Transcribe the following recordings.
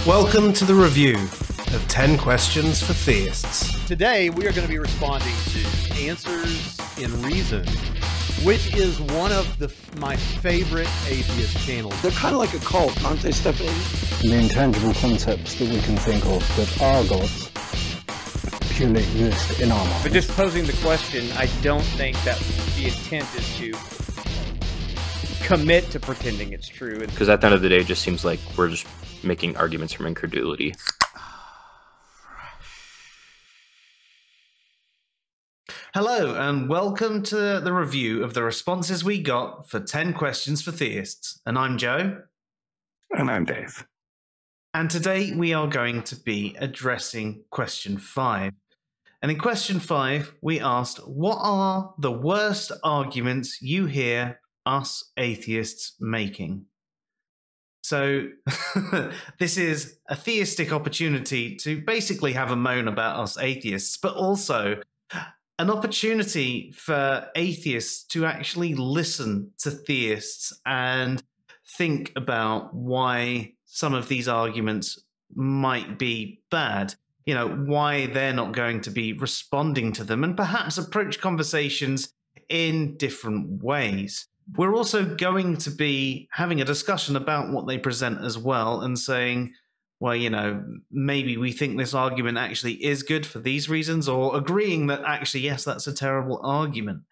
Welcome to the review of 10 Questions for Theists. Today, we are going to be responding to Answers in Reason, which is one of my favorite atheist channels. They're kind of like a cult, aren't they, Stephanie? The intangible concepts that we can think of that are gods purely exist in our minds. But just posing the question, I don't think that the intent is to commit to pretending it's true. Because at the end of the day, it just seems like we're just making arguments from incredulity. Hello, and welcome to the review of the responses we got for 10 Questions for Theists. And I'm Joe. And I'm Dave. And today we are going to be addressing question 5. And in question 5, we asked, what are the worst arguments you hear us atheists making? So this is a theistic opportunity to basically have a moan about us atheists, but also an opportunity for atheists to actually listen to theists and think about why some of these arguments might be bad, you know, why they're not going to be responding to them, and perhaps approach conversations in different ways. We're also going to be having a discussion about what they present as well and saying, well, you know, maybe we think this argument actually is good for these reasons, or agreeing that actually, yes, that's a terrible argument.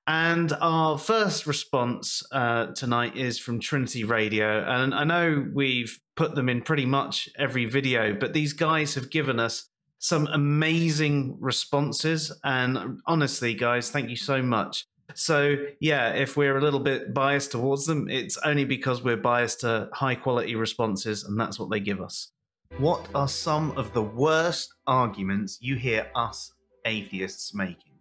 And our first response tonight is from Trinity Radio. And I know we've put them in pretty much every video, but these guys have given us some amazing responses. And honestly, guys, thank you so much. So, yeah, if we're a little bit biased towards them, it's only because we're biased to high-quality responses, and that's what they give us. What are some of the worst arguments you hear us atheists making?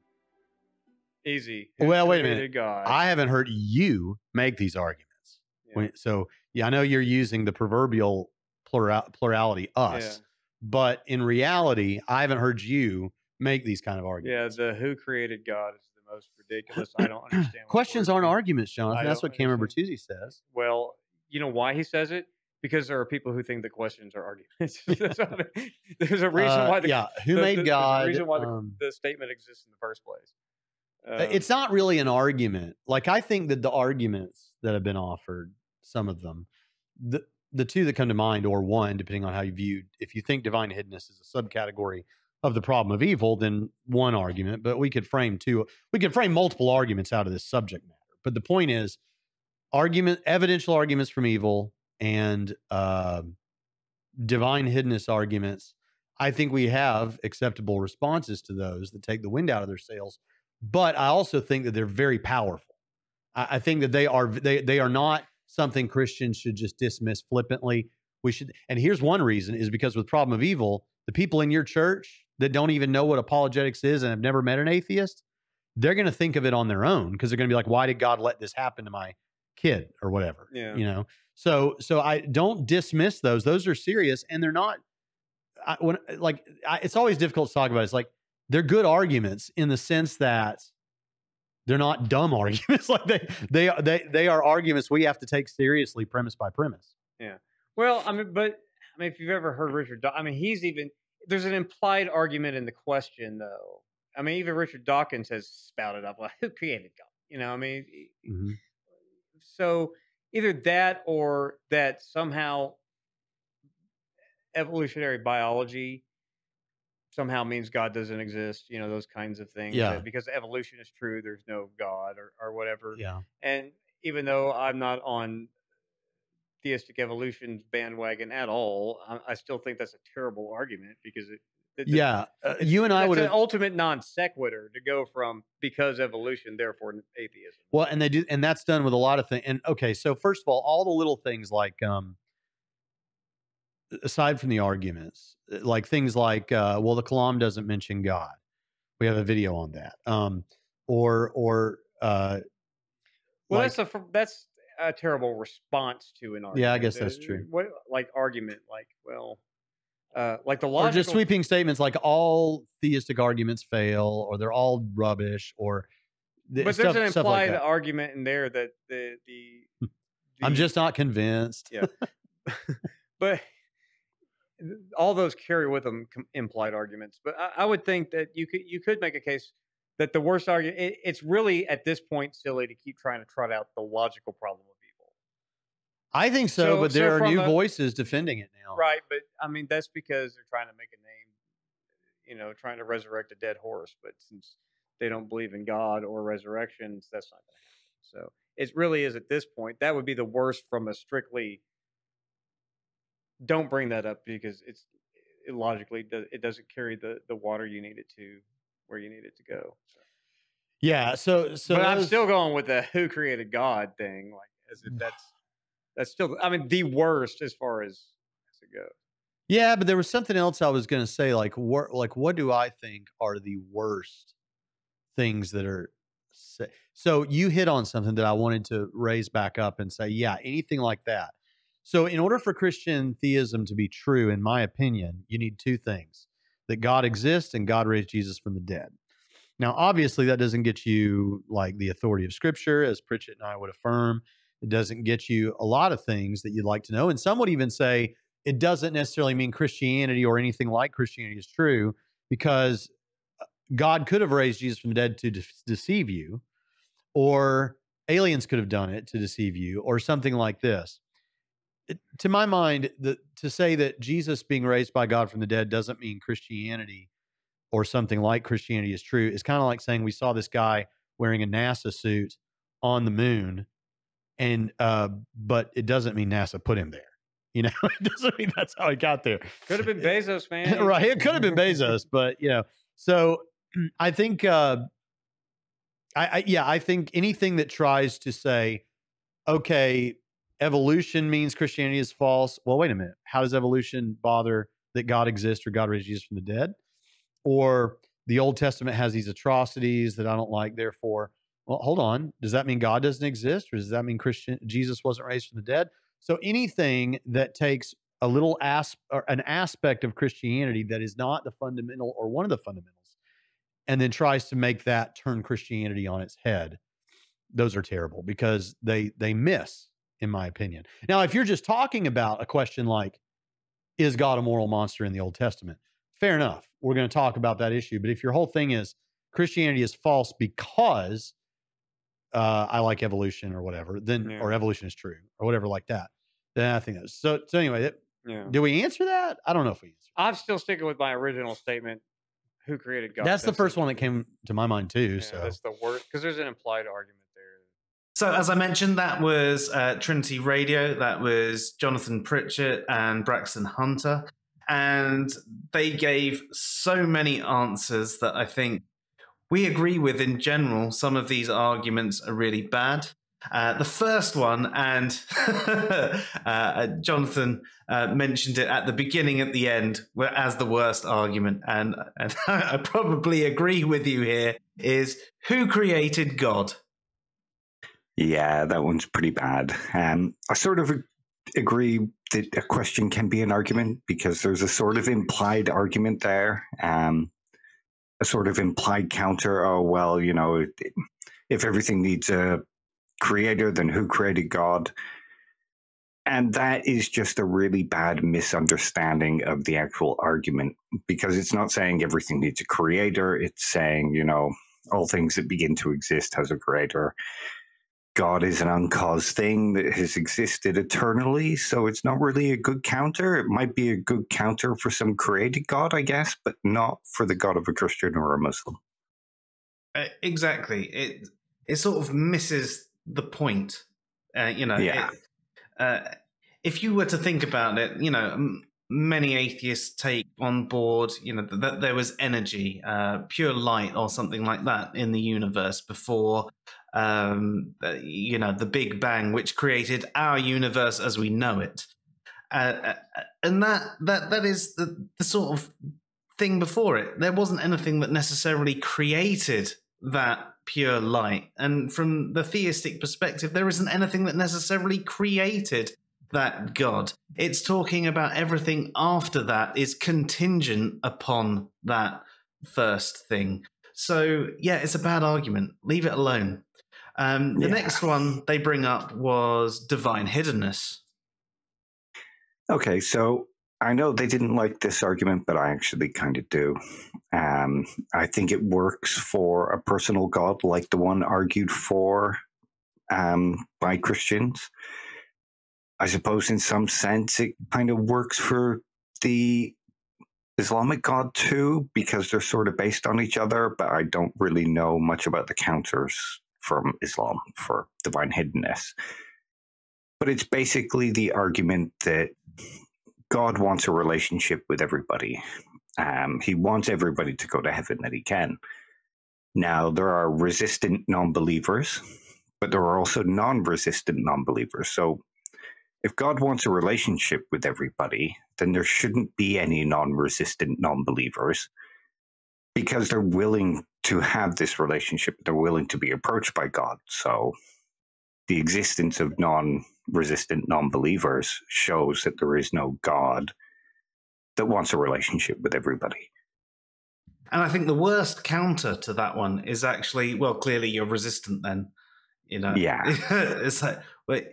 Easy. Well, wait a minute. God. I haven't heard you make these arguments. Yeah. So, yeah, I know you're using the proverbial plurality, us, Yeah. but in reality, I haven't heard you make these kind of Yeah, arguments. the who created God is the most ridiculous. I don't understand. what Questions words aren't mean. arguments, Jonathan. I That's don't what Cameron understand. Bertuzzi says. Well, you know why he says it? Because there are people who think the questions are arguments. There's a reason why. Who made God? There's a reason why the statement exists in the first place. It's not really an argument. Like, I think that the arguments that have been offered, some of them, the two that come to mind, or one, depending on how you view, if you think divine hiddenness is a subcategory of the problem of evil, then one argument, but we could frame multiple arguments out of this subject matter. But the point is, evidential arguments from evil and divine hiddenness arguments. I think we have acceptable responses to those that take the wind out of their sails. But I also think that they're very powerful. I think that they are not something Christians should just dismiss flippantly. And here's one reason, is because with problem of evil, the people in your church that don't even know what apologetics is and have never met an atheist, they're going to think of it on their own, because they're going to be like, why did God let this happen to my kid or whatever? Yeah. You know? So I don't dismiss those. Those are serious, and they're not, it's always difficult to talk about. It's like, they're good arguments in the sense that they're not dumb arguments. Like they are arguments we have to take seriously, premise by premise. Yeah. Well, I mean, if you've ever heard Richard, there's an implied argument in the question, though. I mean, even Richard Dawkins has spouted up, like, who created God? You know, I mean, So either that, or that somehow evolutionary biology somehow means God doesn't exist, you know, those kinds of things. Yeah. Because evolution is true, there's no God or whatever. Yeah. And even though I'm not on theistic evolution's bandwagon at all, I still think that's a terrible argument, because you and I would an have ultimate non sequitur to go from because evolution, therefore atheism. Well, and they do, and that's done with a lot of things. And okay, so first of all the little things like, aside from the arguments, like things like, well, the Kalam doesn't mention God. We have a video on that. That's a terrible response to an argument. Yeah, I guess that's true. Argument, like the logical, or just sweeping statements like all theistic arguments fail, or they're all rubbish, or but there's an implied argument in there that the I'm just not convinced. Yeah, but all those carry with them implied arguments. But I would think that you could make a case that the worst argument, it's really at this point silly to keep trying to trot out the logical problem of evil. I think so, but there are new voices defending it now. Right, but I mean, that's because they're trying to make a name, trying to resurrect a dead horse. But since they don't believe in God or resurrections, that's not going to happen. So it really is at this point, that would be the worst from a strictly, don't bring that up because it logically, it doesn't carry the water you need it to, where you need it to go. So. Yeah, so but I'm still going with the who created God thing, like as if that's still, I mean, the worst as far as it goes. Yeah, but there was something else I was going to say, like what do I think are the worst things that are so you hit on something that I wanted to raise back up and say, yeah, anything like that. So in order for Christian theism to be true, in my opinion, you need two things: that God exists and God raised Jesus from the dead. Now, obviously, that doesn't get you like the authority of Scripture, as Pritchett and I would affirm. It doesn't get you a lot of things that you'd like to know. And some would even say it doesn't necessarily mean Christianity or anything like Christianity is true, because God could have raised Jesus from the dead to deceive you, or aliens could have done it to deceive you, or something like this. To my mind, to say that Jesus being raised by God from the dead doesn't mean Christianity or something like Christianity is true is kind of like saying we saw this guy wearing a NASA suit on the moon, and but it doesn't mean NASA put him there. It doesn't mean that's how he got there. Could have been Bezos, man. Right, it could have been Bezos, but so I think I think anything that tries to say, okay, evolution means Christianity is false. Well, wait a minute. How does evolution bother that God exists or God raised Jesus from the dead? Or the Old Testament has these atrocities that I don't like, therefore, well, hold on. Does that mean God doesn't exist? Or does that mean Jesus wasn't raised from the dead? So anything that takes a little an aspect of Christianity that is not the fundamental or one of the fundamentals, and then tries to make that turn Christianity on its head, those are terrible because they miss, in my opinion. Now, if you're just talking about a question like, is God a moral monster in the Old Testament? Fair enough. We're going to talk about that issue. But if your whole thing is Christianity is false because I like evolution or whatever, then or evolution is true or whatever like that, then I think that's so anyway. Do we answer that? I don't know if we answer. I'm still sticking with my original statement. Who created God? That's the first one that came to my mind too. Yeah, so that's the worst because there's an implied argument there. So as I mentioned, that was Trinity Radio. That was Jonathan Pritchett and Braxton Hunter. And they gave so many answers that I think we agree with in general. Some of these arguments are really bad. The first one, and Jonathan mentioned it at the beginning, at the end, as the worst argument, and I probably agree with you here, is who created God? Yeah, that one's pretty bad. I sort of agree that a question can be an argument because there's a sort of implied argument there, a sort of implied counter. Oh, well, if everything needs a creator, then who created God? And that is just a really bad misunderstanding of the actual argument, because it's not saying everything needs a creator. It's saying, all things that begin to exist has a creator. God is an uncaused thing that has existed eternally, so it's not really a good counter. It might be a good counter for some created God, I guess, but not for the God of a Christian or a Muslim. Exactly. It sort of misses the point. If you were to think about it, many atheists take on board, that there was energy, pure light or something like that in the universe before, the Big Bang, which created our universe as we know it. And that is the sort of thing before it. There wasn't anything that necessarily created that pure light. And from the theistic perspective, there isn't anything that necessarily created that God. It's talking about everything after that is contingent upon that first thing. So, yeah, it's a bad argument. Leave it alone. The next one they bring up was divine hiddenness. Okay, so I know they didn't like this argument, but I actually kind of do. I think it works for a personal God like the one argued for by Christians. I suppose in some sense it kind of works for the Islamic God too, because they're sort of based on each other, but I don't really know much about the counters from Islam for divine hiddenness. But it's basically the argument that God wants a relationship with everybody. He wants everybody to go to heaven that he can. Now, there are resistant non-believers, but there are also non-resistant non-believers. So if God wants a relationship with everybody, then there shouldn't be any non-resistant non-believers, because they're willing to have this relationship. They're willing to be approached by God. So the existence of non-resistant non-believers shows that there is no God that wants a relationship with everybody. And I think the worst counter to that one is actually, well, clearly you're resistant then, Yeah. It's like, wait,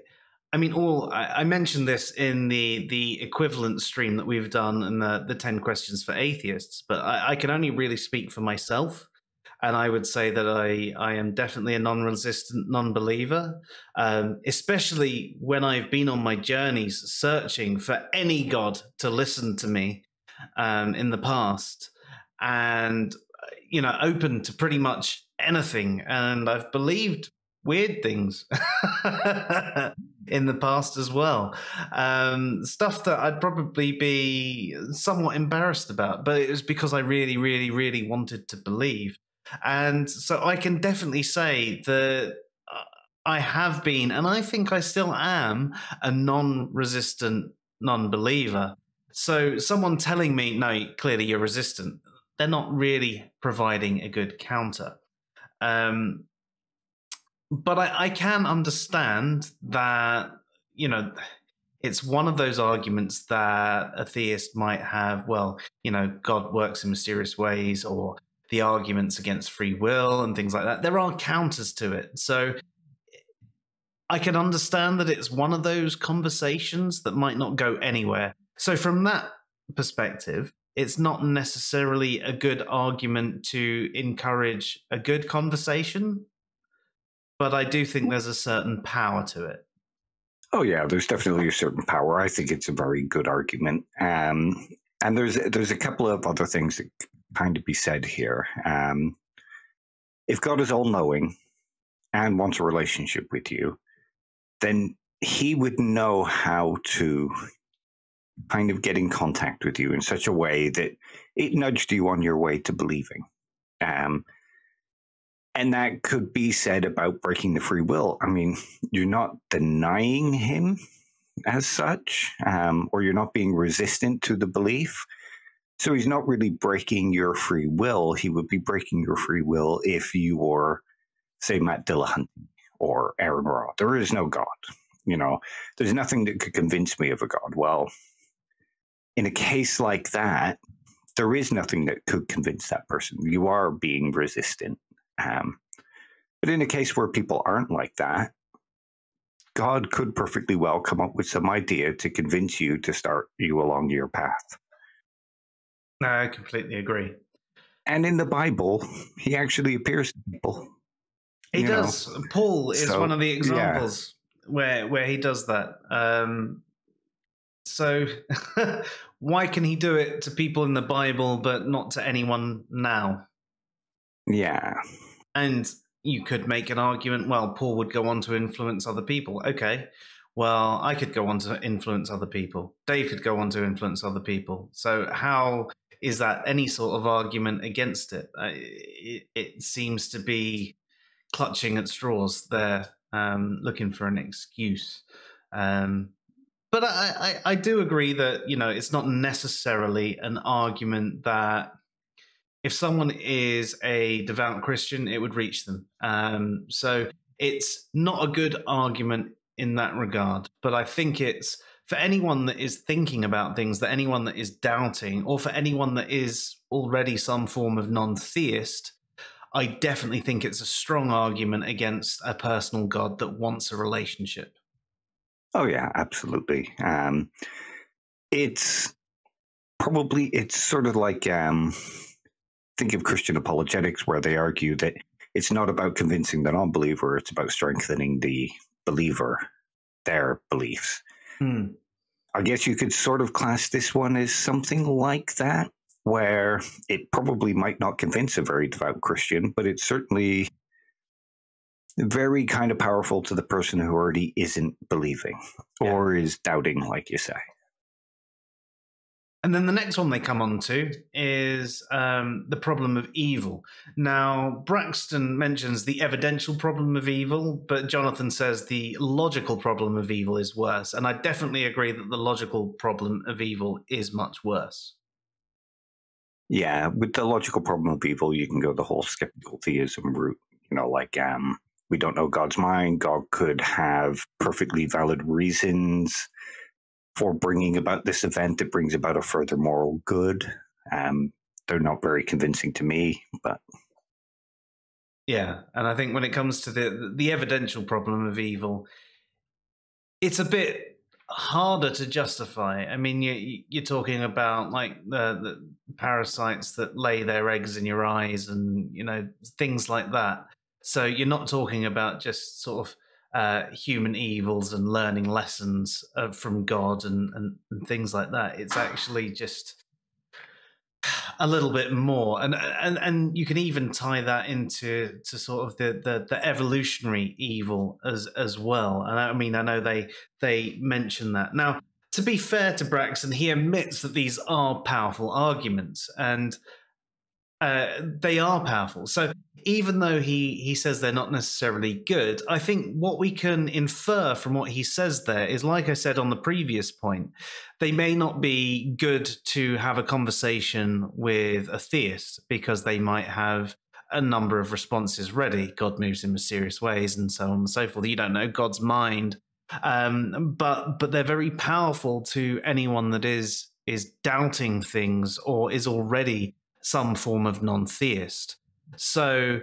I mean, I mentioned this in the equivalent stream that we've done in the 10 questions for atheists, but I can only really speak for myself. And I would say that I am definitely a non-resistant non-believer, especially when I've been on my journeys searching for any God to listen to me in the past, and, open to pretty much anything. And I've believed weird things in the past as well. Stuff that I'd probably be somewhat embarrassed about, but it was because I really, really, really wanted to believe. And so I can definitely say that I have been, and I think I still am, a non-resistant non-believer. So someone telling me, no, clearly you're resistant, they're not really providing a good counter. But I can understand that, it's one of those arguments that a theist might have, well, God works in mysterious ways, or the arguments against free will and things like that. There are counters to it. So I can understand that it's one of those conversations that might not go anywhere. So from that perspective, it's not necessarily a good argument to encourage a good conversation, but I do think there's a certain power to it. Oh yeah, there's definitely a certain power. I think it's a very good argument. And there's a couple of other things that kind of be said here. If God is all-knowing and wants a relationship with you, then he would know how to kind of get in contact with you in such a way that it nudged you on your way to believing. And that could be said about breaking the free will. I mean, you're not denying him as such, or you're not being resistant to the belief. So he's not really breaking your free will. He would be breaking your free will if you were, say, Matt Dillahunty or Aaron Ra. There is no God. There's nothing that could convince me of a God. Well, in a case like that, there is nothing that could convince that person. You are being resistant. But in a case where people aren't like that, God could perfectly well come up with some idea to convince you to start you along your path. No, I completely agree. And in the Bible, he actually appears to people. He does. Paul is one of the examples where he does that. So why can he do it to people in the Bible but not to anyone now? Yeah. And you could make an argument, well, Paul would go on to influence other people. Okay, well, I could go on to influence other people. Dave could go on to influence other people. So how is that any sort of argument against it? It seems to be clutching at straws there, looking for an excuse. But I do agree that, it's not necessarily an argument that if someone is a devout Christian, it would reach them. So it's not a good argument in that regard. But I think it's for anyone that is thinking about things, that anyone that is doubting, or for anyone that is already some form of non-theist, I definitely think it's a strong argument against a personal God that wants a relationship. Oh, yeah, absolutely. It's probably, it's sort of like, think of Christian apologetics, where they argue that it's not about convincing the non-believer, it's about strengthening the believer, their beliefs. I guess you could sort of class this one as something like that, where it probably might not convince a very devout Christian, but it's certainly very kind of powerful to the person who already isn't believing or is doubting, like you say. And then the next one they come on to is the problem of evil. Now, Braxton mentions the evidential problem of evil, but Jonathan says the logical problem of evil is worse. And I definitely agree that the logical problem of evil is much worse. Yeah, with the logical problem of evil, you can go the whole skeptical theism route. You know, like we don't know God's mind. God could have perfectly valid reasons for bringing about this event that brings about a further moral good. They're not very convincing to me, but yeah, and I think when it comes to the evidential problem of evil, it's a bit harder to justify. I mean, you're talking about like the parasites that lay their eggs in your eyes, and things like that. So you're not talking about just sort of human evils and learning lessons from God and things like that. It's actually just a little bit more, and you can even tie that into sort of the evolutionary evil as well. And I mean, I know they mention that. Now, to be fair to Braxton, he admits that these are powerful arguments, and they are powerful. So even though he says they're not necessarily good, I think what we can infer from what he says there is, like I said on the previous point, they may not be good to have a conversation with a theist because they might have a number of responses ready. God moves in mysterious ways and so on and so forth. You don't know God's mind. But they're very powerful to anyone that is doubting things or is already some form of non-theist. So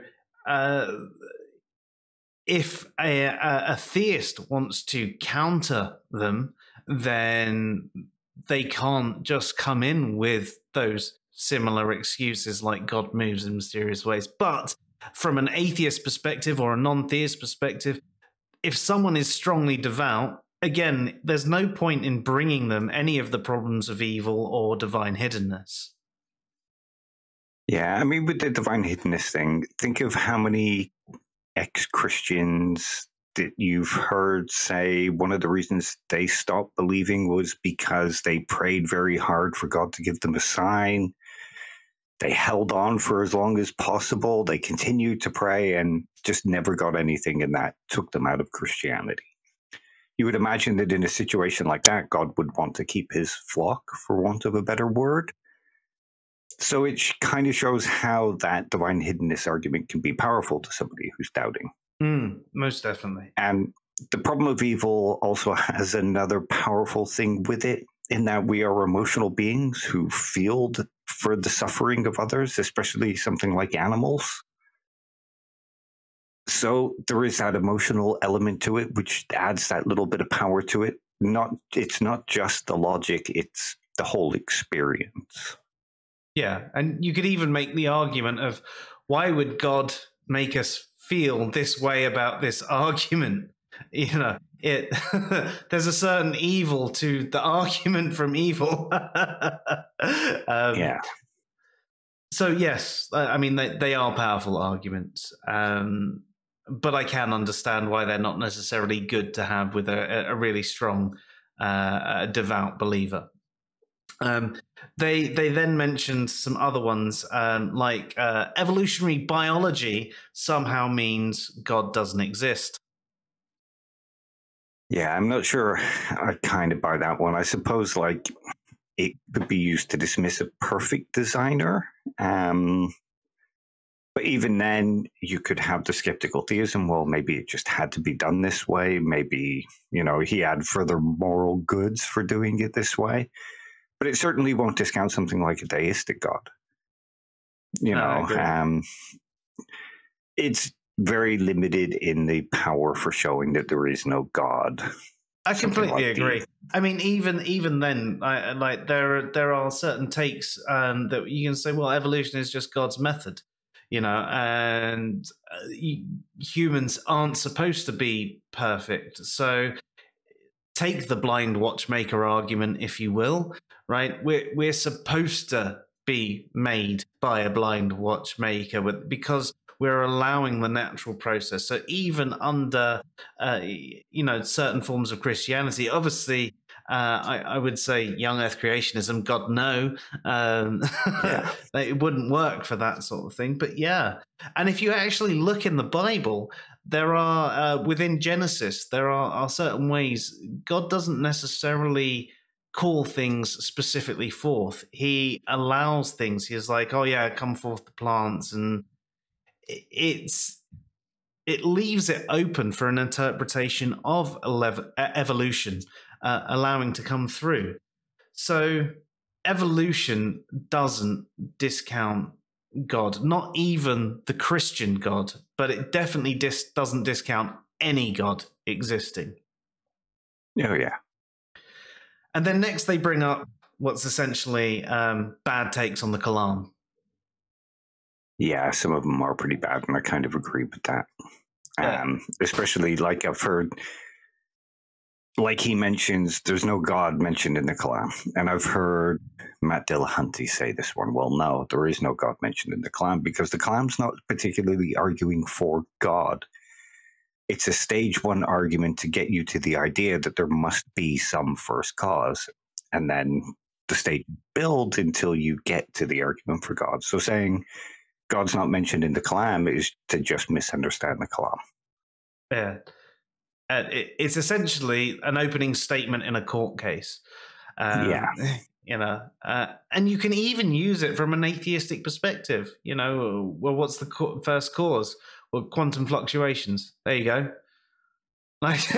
if a theist wants to counter them, then they can't just come in with those similar excuses like God moves in mysterious ways. But from an atheist perspective or a non-theist perspective, if someone is strongly devout, again, there's no point in bringing them any of the problems of evil or divine hiddenness. Yeah, I mean, with the divine hiddenness thing, think of how many ex-Christians that you've heard say one of the reasons they stopped believing was because they prayed very hard for God to give them a sign. They held on for as long as possible. They continued to pray and just never got anything, and that took them out of Christianity. You would imagine that in a situation like that, God would want to keep his flock, for want of a better word. So it kind of shows how that divine hiddenness argument can be powerful to somebody who's doubting. Most definitely. And the problem of evil also has another powerful thing with it, in that we are emotional beings who feel for the suffering of others, especially something like animals. So there is that emotional element to it, which adds that little bit of power to it. It's not just the logic, it's the whole experience. Yeah, and you could even make the argument of, why would God make us feel this way about this argument? There's a certain evil to the argument from evil. Yeah. So yes, I mean, they are powerful arguments, but I can understand why they're not necessarily good to have with a really strong, devout believer. They then mentioned some other ones, like evolutionary biology somehow means God doesn't exist. Yeah, I'm not sure I kind of buy that one. I suppose like it could be used to dismiss a perfect designer. But even then, you could have the skeptical theism. Well, maybe it just had to be done this way. Maybe, he had further moral goods for doing it this way. But it certainly won't discount something like a deistic God. It's very limited in the power for showing that there is no God. I something completely like agree. I mean, even then, like there are certain takes that you can say, well, evolution is just God's method, and humans aren't supposed to be perfect. So take the blind watchmaker argument, if you will, right? We're supposed to be made by a blind watchmaker because we're allowing the natural process. So even under, certain forms of Christianity, obviously, I would say young Earth creationism, God no, it wouldn't work for that sort of thing. But yeah, and if you actually look in the Bible, there are within Genesis, there are certain ways God doesn't necessarily call things specifically forth. He allows things. He's like, oh yeah, come forth the plants, and it leaves it open for an interpretation of evolution, allowing to come through. So evolution doesn't discount God, not even the Christian God, but it definitely doesn't discount any God existing. Oh, yeah. And then next they bring up what's essentially bad takes on the Kalam. Yeah, some of them are pretty bad, and I kind of agree with that. Yeah. Especially, like I've heard, like he mentions, there's no God mentioned in the Kalam. And I've heard Matt Dillahunty say this one. Well, no, there is no God mentioned in the Kalam because the Kalam's not particularly arguing for God. It's a stage one argument to get you to the idea that there must be some first cause. And then the stage builds until you get to the argument for God. So saying God's not mentioned in the Kalam is to just misunderstand the Kalam. Yeah. It's essentially an opening statement in a court case. And you can even use it from an atheistic perspective. Well, what's the first cause? Well, quantum fluctuations. There you go. Like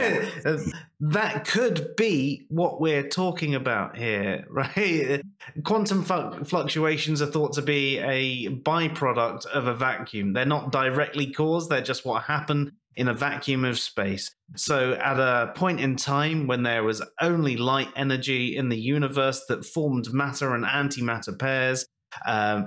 that could be what we're talking about here, right? Quantum fluctuations are thought to be a byproduct of a vacuum. They're not directly caused. They're just what happened in a vacuum of space. So at a point in time when there was only light energy in the universe that formed matter and antimatter pairs,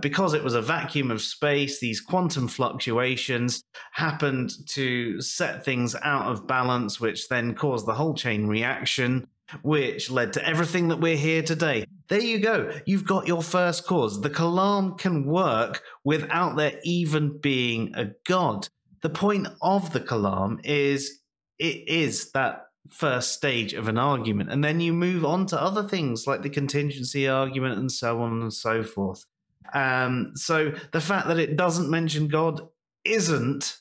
because it was a vacuum of space, these quantum fluctuations happened to set things out of balance, which then caused the whole chain reaction, which led to everything that we're here today. There you go. You've got your first cause. The Kalam can work without there even being a God. The point of the Kalam is it is that first stage of an argument, and then you move on to other things like the contingency argument and so on and so forth. So the fact that it doesn't mention God isn't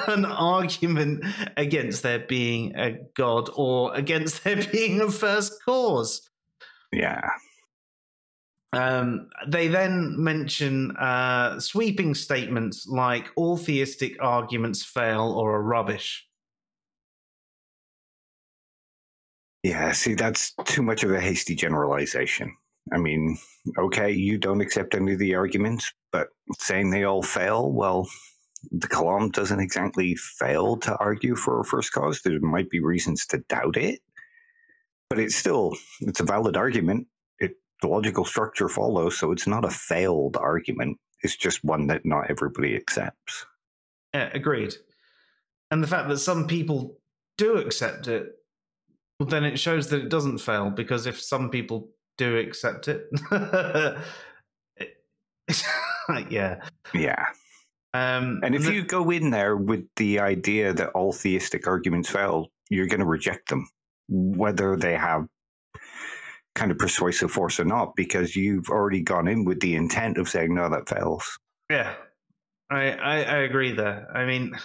an argument against there being a God or against there being a first cause. Yeah. They then mention sweeping statements like all theistic arguments fail or are rubbish. Yeah, see, that's too much of a hasty generalization. I mean, okay, you don't accept any of the arguments, but saying they all fail, well, the Kalam doesn't exactly fail to argue for a first cause. There might be reasons to doubt it, but it's a valid argument. The logical structure follows, so it's not a failed argument. It's just one that not everybody accepts. Yeah, agreed. And the fact that some people do accept it, well, then it shows that it doesn't fail, because if some people do accept it, yeah. Yeah. And if you go in there with the idea that all theistic arguments fail, you're going to reject them, whether they have kind of persuasive force or not, because you've already gone in with the intent of saying, no, that fails. Yeah, I agree there. I mean,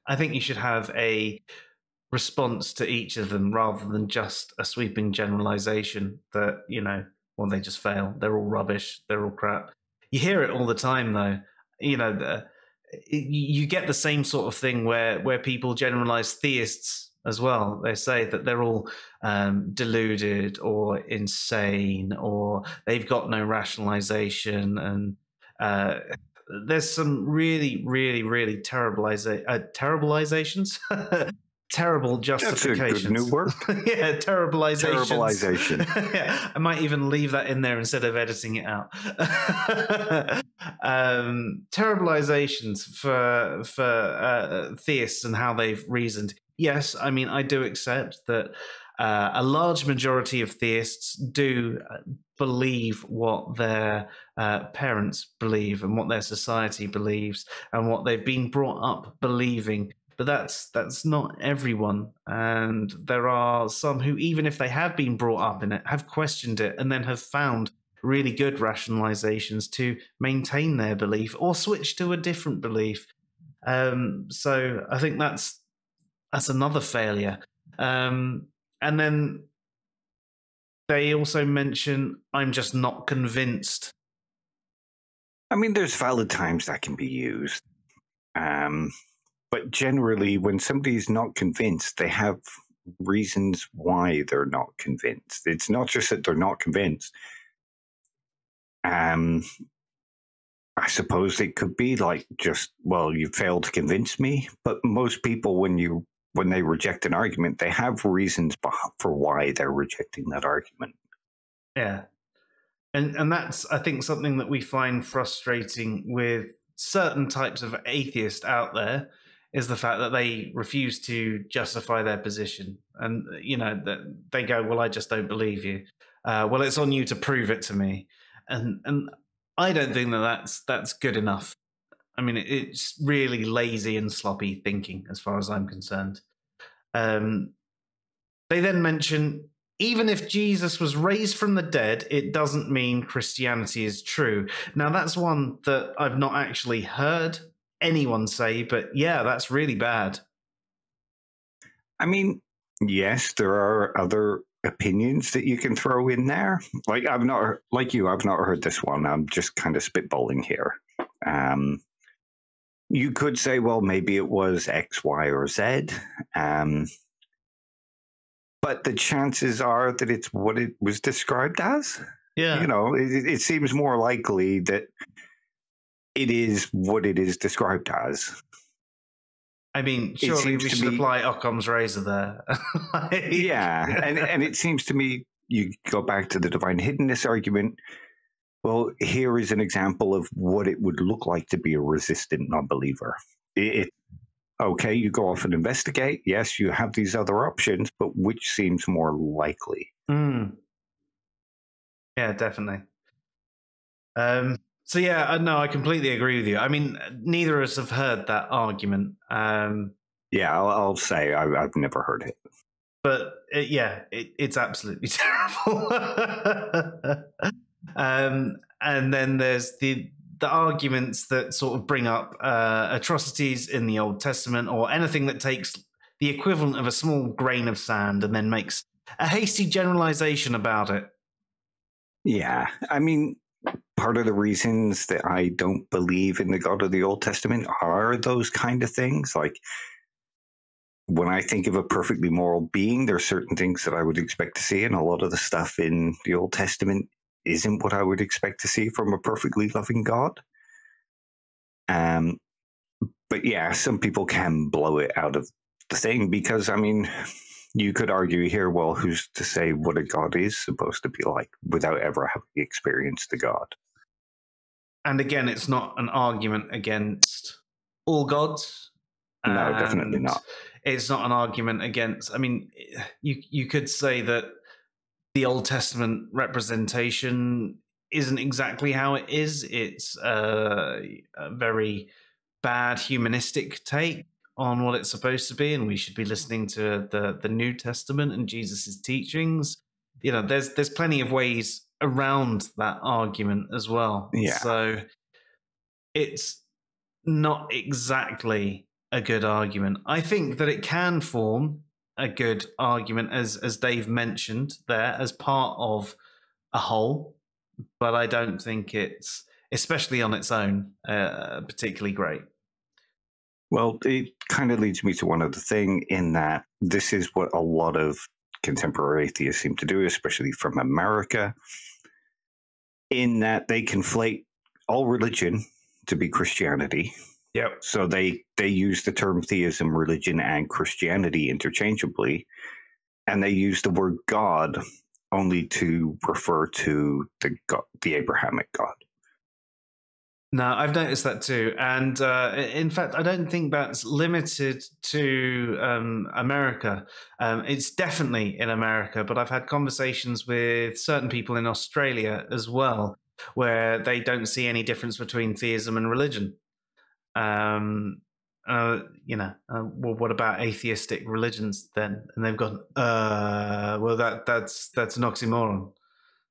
I think you should have a response to each of them rather than just a sweeping generalization that, well, they just fail. They're all rubbish. They're all crap. You hear it all the time, though. You get the same sort of thing where people generalize theists as well. They say that they're all deluded or insane, or they've got no rationalization, and there's some really, really, really terribilizations terrible justifications. That's a good new word. Yeah, terribilizations. Terribilization. Yeah, I might even leave that in there instead of editing it out. Terribilizations for theists and how they've reasoned. Yes, I mean, I do accept that a large majority of theists do believe what their parents believe and what their society believes and what they've been brought up believing. But that's not everyone. And there are some who, even if they have been brought up in it, have questioned it and then have found really good rationalizations to maintain their belief or switch to a different belief. So I think that's another failure. And then they also mention, I'm just not convinced. I mean, there's valid times that can be used. But generally, when somebody's not convinced, they have reasons why they're not convinced. It's not just that they're not convinced. I suppose it could be like just, well, you failed to convince me. But most people, when they reject an argument, they have reasons for why they're rejecting that argument. Yeah. And that's, I think, something that we find frustrating with certain types of atheists out there, is the fact that they refuse to justify their position. And, that they go, well, I just don't believe you. Well, it's on you to prove it to me. And I don't think that's good enough. I mean, it's really lazy and sloppy thinking as far as I'm concerned. They then mention, even if Jesus was raised from the dead, it doesn't mean Christianity is true. Now, that's one that I've not actually heard anyone say, but yeah, that's really bad. I mean, yes, there are other opinions that you can throw in there. I've not heard this one. I'm just kind of spitballing here. You could say, well, maybe it was X, Y, or Z. But the chances are that it's what it was described as. Yeah. It seems more likely that it is what it is described as. I mean, surely we should apply Occam's razor there. Yeah, and it seems to me, you go back to the divine hiddenness argument. Well, here is an example of what it would look like to be a resistant non-believer. Okay, you go off and investigate. Yes, you have these other options, but which seems more likely? Yeah, definitely. So yeah, no, I completely agree with you. I mean, neither of us have heard that argument. Yeah, I'll say I've never heard it. But it's absolutely terrible. And then there's the arguments that sort of bring up atrocities in the Old Testament, or anything that takes the equivalent of a small grain of sand and then makes a hasty generalization about it. Yeah, I mean, part of the reasons that I don't believe in the God of the Old Testament are those kind of things. Like, when I think of a perfectly moral being, there are certain things that I would expect to see, and a lot of the stuff in the Old Testament isn't what I would expect to see from a perfectly loving God. But yeah, some people can blow it out of the thing, because, I mean, you could argue here, well, who's to say what a God is supposed to be like without ever having experienced the God? And again, it's not an argument against all gods. No, definitely not. It's not an argument against, I mean, you could say that the Old Testament representation isn't exactly how it is. It's a very bad humanistic take on what it's supposed to be, and we should be listening to the New Testament and Jesus's teachings. There's plenty of ways around that argument as well. Yeah. So it's not exactly a good argument. I think that it can form a good argument, as Dave mentioned there, as part of a whole, but I don't think it's, especially on its own, particularly great. Well, it kind of leads me to one other thing, in that this is what a lot of contemporary atheists seem to do, especially from America, in that they conflate all religion to be Christianity, Yep. So they use the term theism, religion, and Christianity interchangeably, and they use the word God only to refer to the Abrahamic God. No, I've noticed that too. And in fact, I don't think that's limited to America. It's definitely in America, but I've had conversations with certain people in Australia as well, where they don't see any difference between theism and religion. Well, what about atheistic religions then? And they've gone, well, that's an oxymoron.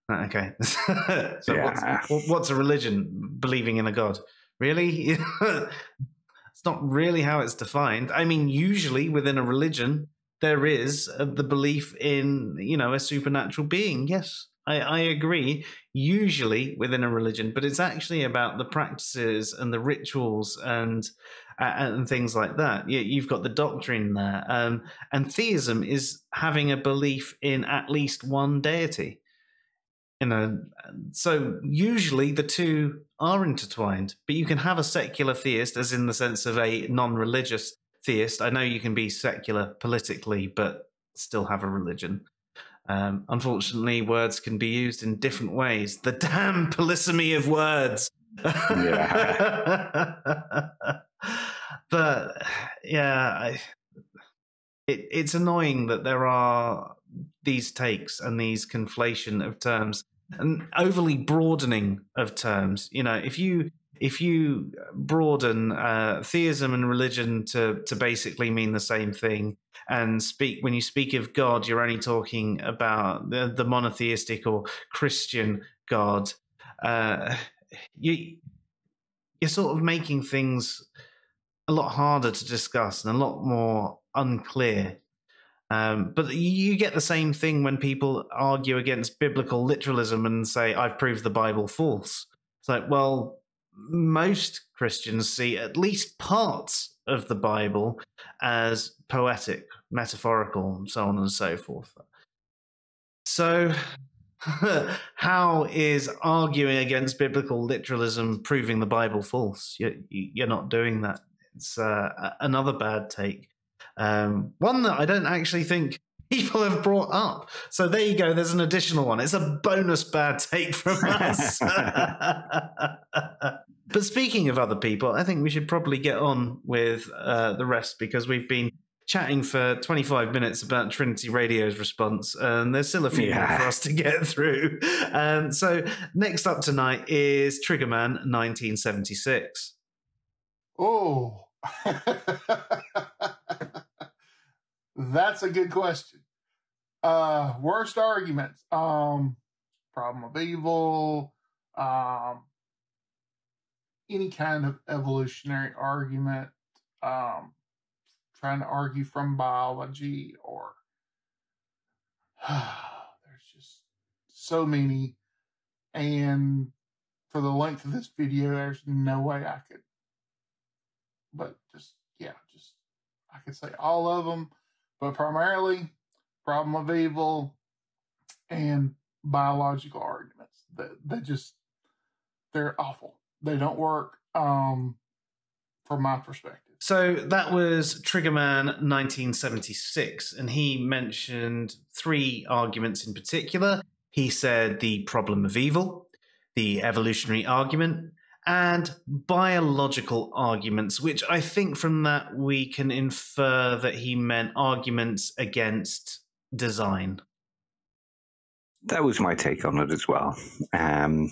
Okay. So Yeah. what's a religion? Believing in a god. Really? It's not really how it's defined. I mean, usually within a religion, there is the belief in, a supernatural being. Yes, I agree. Usually within a religion, but it's actually about the practices and the rituals and things like that. You've got the doctrine there. And theism is having a belief in at least one deity. So usually the two are intertwined, but you can have a secular theist, as in the sense of a non-religious theist. I know you can be secular politically, but still have a religion. Unfortunately, words can be used in different ways. The damn polysemy of words. Yeah. But yeah, it's annoying that there are these takes and these conflation of terms and overly broadening of terms. If you broaden theism and religion to basically mean the same thing, and when you speak of God, you're only talking about the monotheistic or Christian God, you're sort of making things a lot harder to discuss and a lot more unclear. But you get the same thing when people argue against biblical literalism and say, I've proved the Bible false. It's like, well, most Christians see at least parts of the Bible as poetic, metaphorical, and so on and so forth. So how is arguing against biblical literalism proving the Bible false? You're not doing that. It's another bad take. One that I don't actually think people have brought up. So there you go. There's an additional one. It's a bonus bad take from us. But speaking of other people, I think we should probably get on with the rest, because we've been chatting for 25 minutes about Trinity Radio's response, and there's still a few more for us to get through. So next up tonight is Triggerman 1976. Oh, that's a good question. Worst arguments. Problem of evil. Any kind of evolutionary argument. Trying to argue from biology, or there's just so many. And for the length of this video, there's no way I could. But I could say all of them, but primarily problem of evil and biological arguments. They're awful. They don't work from my perspective. So that was Triggerman 1976, and he mentioned three arguments in particular. He said the problem of evil, the evolutionary argument, and biological arguments, which I think from that we can infer that he meant arguments against design. That was my take on it as well. And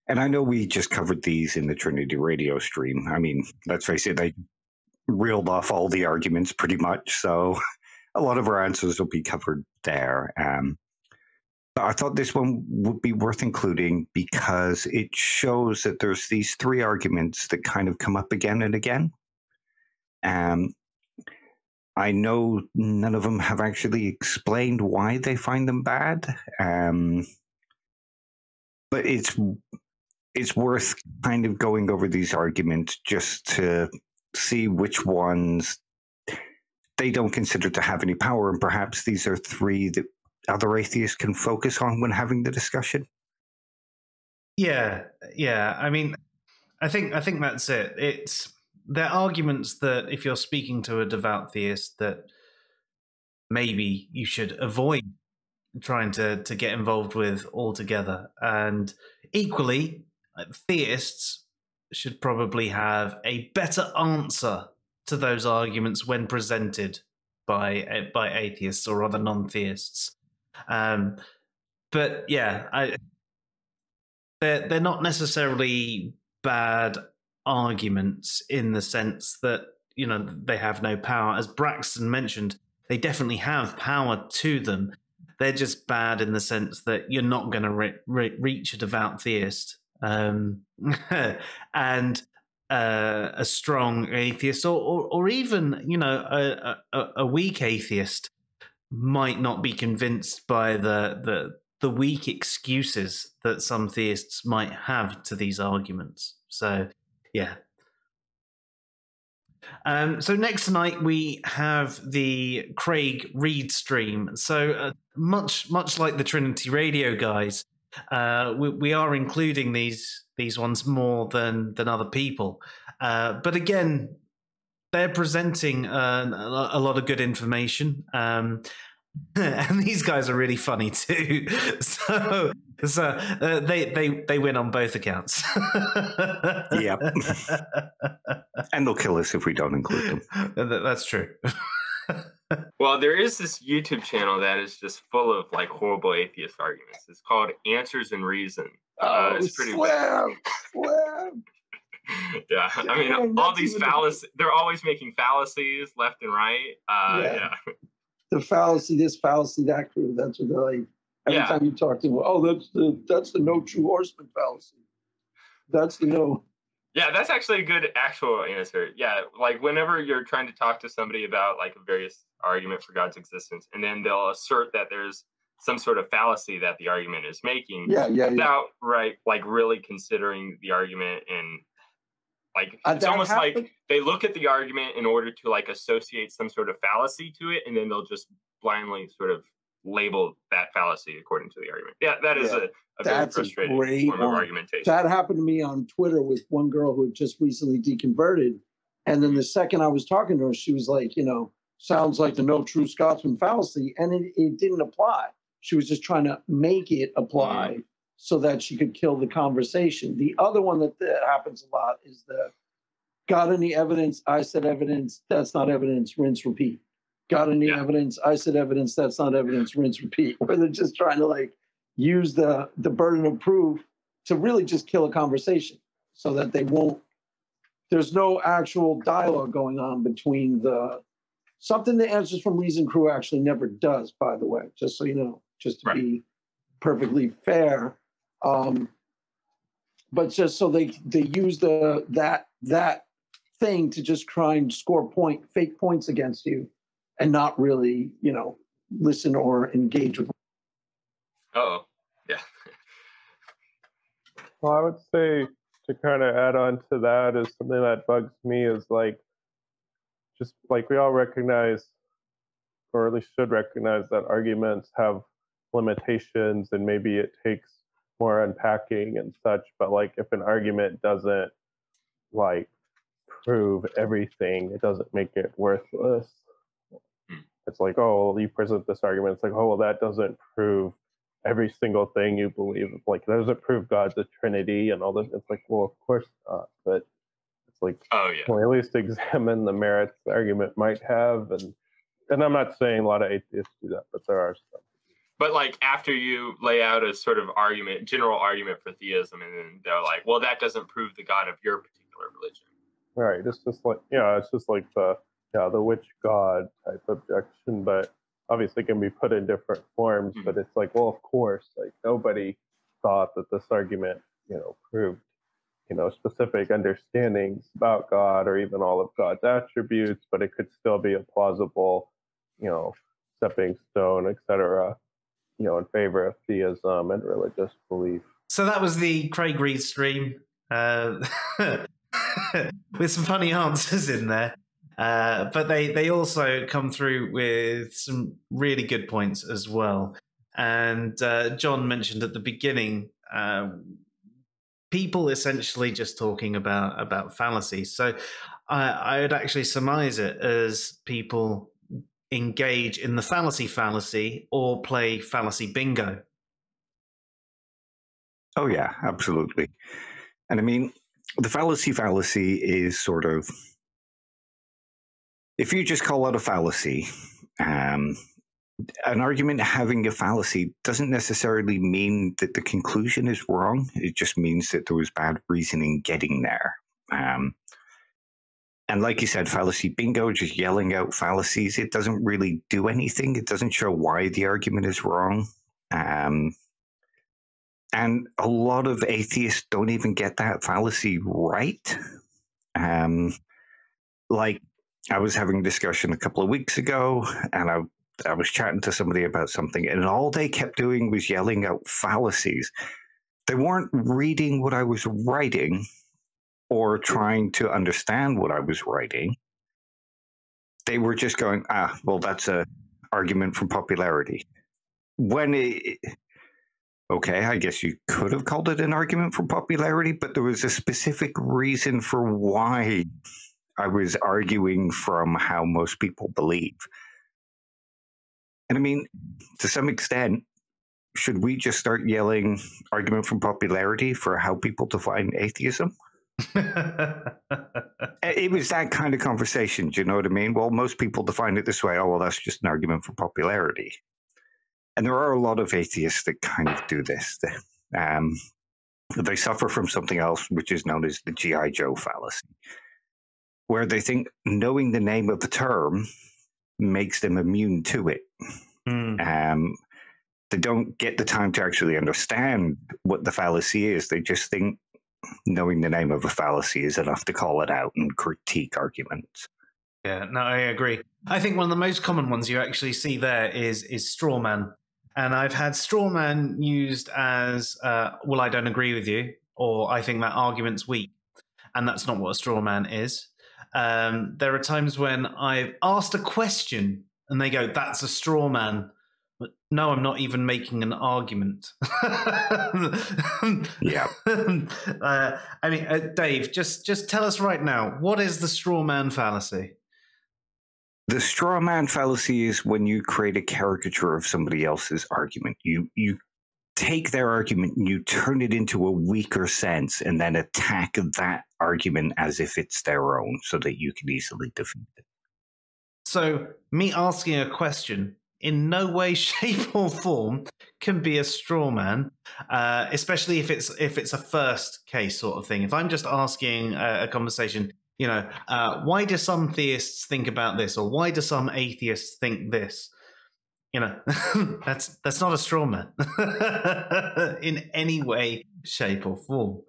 I know we just covered these in the Trinity Radio stream. I mean, let's face it, they reeled off all the arguments pretty much, so a lot of our answers will be covered there. But I thought this one would be worth including because it shows that there's these three arguments that kind of come up again and again. I know none of them have actually explained why they find them bad, but it's worth kind of going over these arguments just to see which ones they don't consider to have any power, and perhaps these are three that other atheists can focus on when having the discussion. Yeah. I mean, I think that's it. It's they're arguments that if you're speaking to a devout theist, that maybe you should avoid trying to get involved with altogether. And equally, theists should probably have a better answer to those arguments when presented by atheists or other non-theists. But yeah, they're not necessarily bad arguments in the sense that, you know, they have no power. As Braxton mentioned, they definitely have power to them. They're just bad in the sense that you're not going to reach a devout theist and a strong atheist, or even, you know, a weak atheist might not be convinced by the weak excuses that some theists might have to these arguments. So, yeah. So next tonight we have the Craig Reed stream. So much like the Trinity Radio guys, we are including these ones more than other people. But again, they're presenting a lot of good information. And these guys are really funny too. So they win on both accounts. Yep. And they'll kill us if we don't include them. That's true. Well, there is this YouTube channel that is just full of like horrible atheist arguments. It's called Answers and Reason. It's pretty slam. Yeah, I mean, all these fallacies, they're always making fallacies left and right. Yeah. The fallacy, this fallacy, that crew. That's what they're like. Every time you talk to them, oh, that's the no true horseman fallacy. That's the no. Yeah, that's actually a good actual answer. Yeah, like whenever you're trying to talk to somebody about like a various argument for God's existence, and then they'll assert that there's some sort of fallacy that the argument is making, without like really considering the argument, and like it's almost like they look at the argument in order to like associate some sort of fallacy to it, and then they'll just blindly sort of label that fallacy according to the argument. Yeah, that is a very frustrating form of argumentation. That happened to me on Twitter with one girl who had just recently deconverted. And then the second I was talking to her, she was like, you know, sounds like the no true Scotsman fallacy. And it didn't apply. She was just trying to make it apply so that she could kill the conversation. The other one that happens a lot is the, got any evidence? I said evidence. That's not evidence. Rinse, repeat. Got any evidence? I said evidence. That's not evidence. Rinse, repeat. Where they're just trying to like use the burden of proof to really just kill a conversation so that they won't. There's no actual dialogue going on between something the Answers from Reason crew actually never does, by the way, just so you know, just to be perfectly fair. But just so they use that thing to just try and score fake points against you, and not really, you know, listen or engage with them. Oh, yeah. Well, I would say to kind of add on to that is something that bugs me is like, just like we all recognize, or at least should recognize, that arguments have limitations and maybe it takes more unpacking and such. But like if an argument doesn't like prove everything, it doesn't make it worthless. It's like, oh, you present this argument. It's like, oh, well, that doesn't prove every single thing you believe. Like, that doesn't prove God's a Trinity and all this. It's like, well, of course not. But it's like, well, at least examine the merits the argument might have. And I'm not saying a lot of atheists do that, but there are some. But like after you lay out a sort of argument, general argument for theism, and then they're like, well, that doesn't prove the God of your particular religion. Right. It's just like, it's just like the which God type objection, but obviously it can be put in different forms. But it's like, well, of course, like nobody thought that this argument, proved, specific understandings about God or even all of God's attributes, but it could still be a plausible, stepping stone, etc., in favor of theism and religious belief. So that was the Craig Reed stream with some funny answers in there. But they also come through with some really good points as well. And John mentioned at the beginning, people essentially just talking about fallacies. So I would actually surmise it as people engage in the fallacy or play fallacy bingo. Oh, yeah, absolutely. And I mean, the fallacy is sort of, if you just call it a fallacy, an argument having a fallacy doesn't necessarily mean that the conclusion is wrong. It just means that there was bad reasoning getting there. And like you said, fallacy bingo, just yelling out fallacies, it doesn't really do anything. It doesn't show why the argument is wrong. And a lot of atheists don't even get that fallacy right. Like, I was having a discussion a couple of weeks ago, and I was chatting to somebody about something, and all they kept doing was yelling out fallacies. They weren't reading what I was writing or trying to understand what I was writing. They were just going, well, that's an argument from popularity. Okay, I guess you could have called it an argument for popularity, but there was a specific reason for why I was arguing from how most people believe. And I mean, to some extent, should we just start yelling argument from popularity for how people define atheism? It was that kind of conversation, do you know what I mean? Well, most people define it this way. Oh, well, that's just an argument for popularity. And there are a lot of atheists that kind of do this. They suffer from something else, which is known as the G.I. Joe fallacy, where they think knowing the name of the term makes them immune to it. They don't get the time to actually understand what the fallacy is. They just think knowing the name of a fallacy is enough to call it out and critique arguments. Yeah, no, I agree. I think one of the most common ones you actually see there is straw man. And I've had straw man used as, well, I don't agree with you, or I think that argument's weak. And that's not what a straw man is. There are times when I've asked a question and they go, that's a straw man. But no, I'm not even making an argument. Yeah. I mean, Dave, just tell us right now, what is the straw man fallacy? The straw man fallacy is when you create a caricature of somebody else's argument. You take their argument and you turn it into a weaker sense and then attack that argument as if it's their own so that you can easily defeat it. So me asking a question in no way, shape or form can be a straw man, especially if it's a first case sort of thing. If I'm just asking a conversation, you know, why do some theists think about this, or why do some atheists think this? You know, that's not a straw man in any way, shape, or form.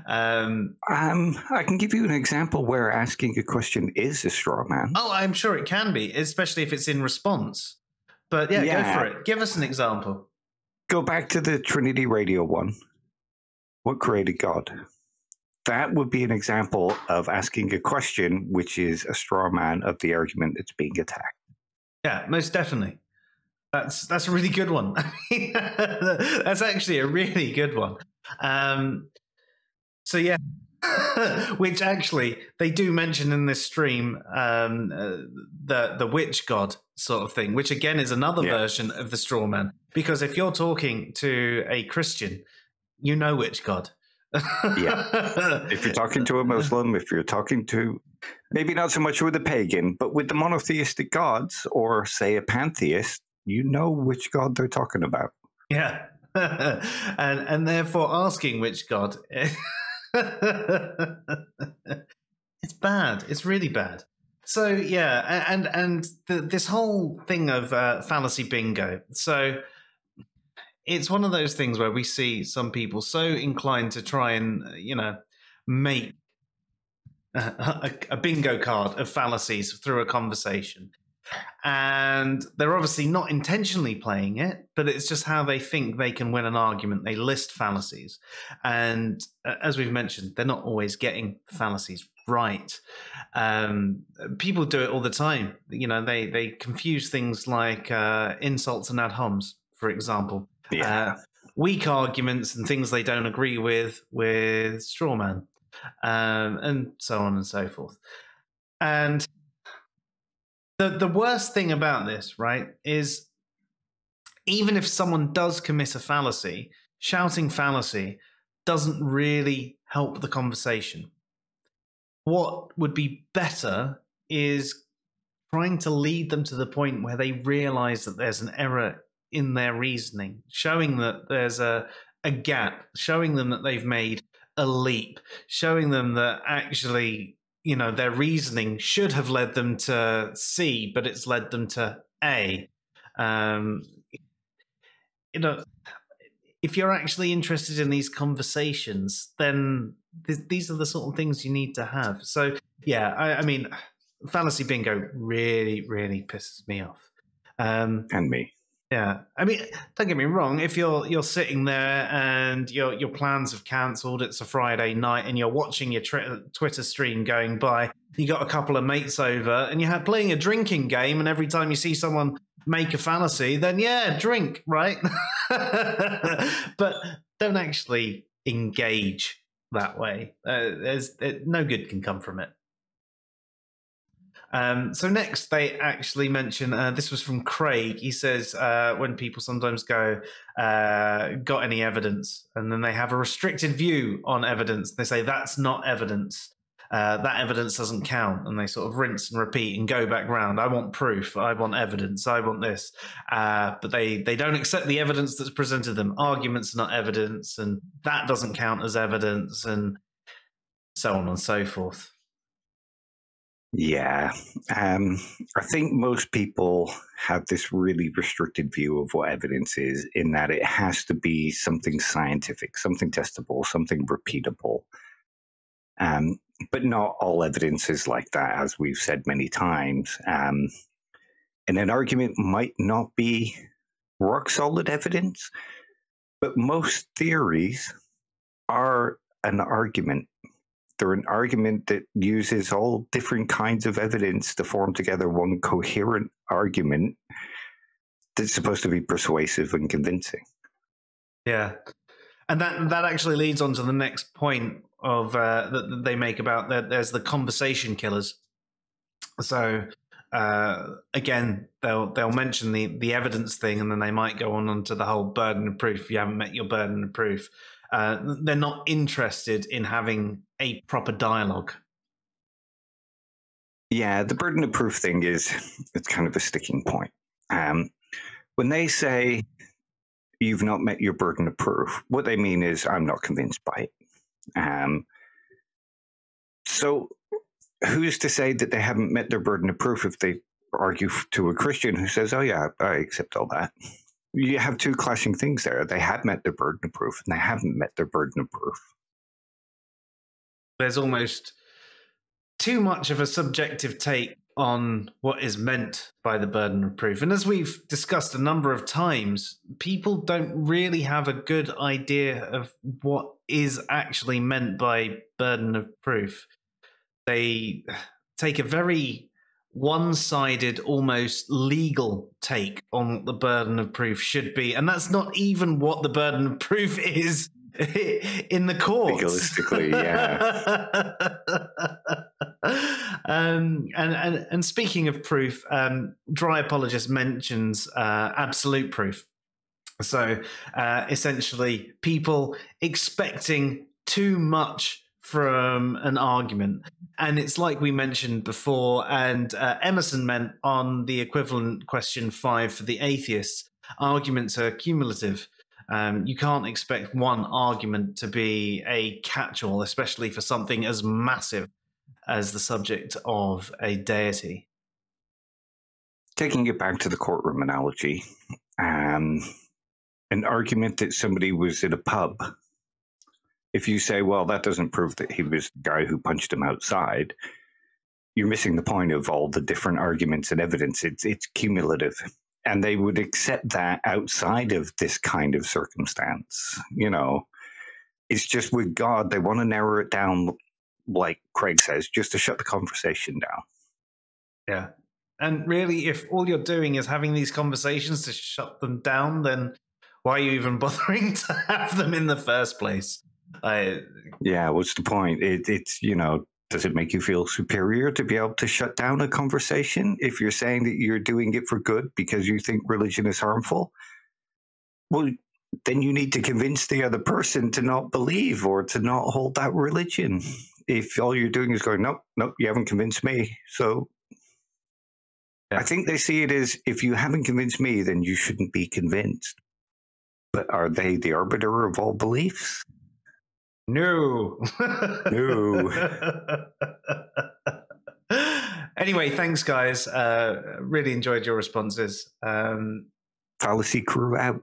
I can give you an example where asking a question is a straw man. Oh, I'm sure it can be, especially if it's in response. But yeah, go for it. Give us an example. Go back to the Trinity Radio one. What created God? That would be an example of asking a question which is a straw man of the argument that's being attacked. Yeah, most definitely. That's a really good one. That's actually a really good one. So yeah, which actually they do mention in this stream, the witch god sort of thing, which again is another version of the straw man. Because if you're talking to a Christian, you know which god. Yeah. If you're talking to a Muslim, if you're talking to maybe not so much with a pagan, but with the monotheistic gods, or say a pantheist, you know which god they're talking about. Yeah. and therefore asking which god it's bad. It's really bad. So yeah, and this whole thing of fallacy bingo. So it's one of those things where we see some people so inclined to try and, you know, make a bingo card of fallacies through a conversation. And they're obviously not intentionally playing it, but it's just how they think they can win an argument. They list fallacies. And as we've mentioned, they're not always getting fallacies right. People do it all the time. You know, they confuse things like insults and ad homs, for example. Yeah. Weak arguments and things they don't agree with straw man, and so on and so forth. And the worst thing about this, right, is even if someone does commit a fallacy, shouting fallacy doesn't really help the conversation. What would be better is trying to lead them to the point where they realize that there's an error in their reasoning, showing that there's a gap, showing them that they've made a leap, showing them that actually, you know, their reasoning should have led them to C, but it's led them to A. You know, if you're actually interested in these conversations, then these are the sort of things you need to have. So, yeah, I mean, fallacy bingo really, really pisses me off. And me. Yeah, I mean, don't get me wrong. If you're sitting there and your plans have cancelled, it's a Friday night, and you're watching your Twitter stream going by, you got a couple of mates over, and you're playing a drinking game, and every time you see someone make a fallacy, then yeah, drink, right? But don't actually engage that way. No good can come from it. So next, they actually mention, this was from Craig. He says, when people sometimes go, got any evidence? And then they have a restricted view on evidence. They say, that's not evidence. That evidence doesn't count. And they sort of rinse and repeat and go back round. I want proof. I want evidence. I want this. But they don't accept the evidence that's presented to them. Arguments are not evidence. And that doesn't count as evidence. And so on and so forth. Yeah, I think most people have this really restricted view of what evidence is, in that it has to be something scientific, something testable, something repeatable. But not all evidence is like that, as we've said many times. And an argument might not be rock solid evidence, but most theories are an argument. They're an argument that uses all different kinds of evidence to form together one coherent argument that's supposed to be persuasive and convincing. Yeah. And that actually leads on to the next point of that they make about that there's the conversation killers. So again, they'll mention the evidence thing, and then they might go on to the whole burden of proof. You haven't met your burden of proof. They're not interested in having a proper dialogue. Yeah, the burden of proof thing it's kind of a sticking point. When they say you've not met your burden of proof, what they mean is I'm not convinced by it. So who's to say that they haven't met their burden of proof if they argue to a Christian who says, oh yeah, I accept all that? You have two clashing things there. They have met their burden of proof, and they haven't met their burden of proof. There's almost too much of a subjective take on what is meant by the burden of proof. And as we've discussed a number of times, people don't really have a good idea of what is actually meant by burden of proof. They take a very one-sided, almost legal take on what the burden of proof should be, and that's not even what the burden of proof is in the courts. Legalistically, yeah. And speaking of proof, Dry Apologist mentions absolute proof. So essentially, people expecting too much from an argument. And it's like we mentioned before, and Emerson meant on the equivalent question 5 for the atheists, arguments are cumulative. You can't expect one argument to be a catch-all, especially for something as massive as the subject of a deity. Taking it back to the courtroom analogy, an argument that somebody was in a pub, if you say, well, that doesn't prove that he was the guy who punched him outside, you're missing the point of all the different arguments and evidence. It's cumulative. And they would accept that outside of this kind of circumstance. You know, it's just with God, they want to narrow it down, like Craig says, just to shut the conversation down. Yeah. And really, if all you're doing is having these conversations to shut them down, then why are you even bothering to have them in the first place? Yeah, what's the point? It's, you know, Does it make you feel superior to be able to shut down a conversation if you're saying that you're doing it for good because you think religion is harmful? Well, then you need to convince the other person to not believe or to not hold that religion. If all you're doing is going, nope, you haven't convinced me. So I think they see it as, if you haven't convinced me, then you shouldn't be convinced. But are they the arbiter of all beliefs? No. No. Anyway, thanks, guys. Really enjoyed your responses. Fallacy crew out.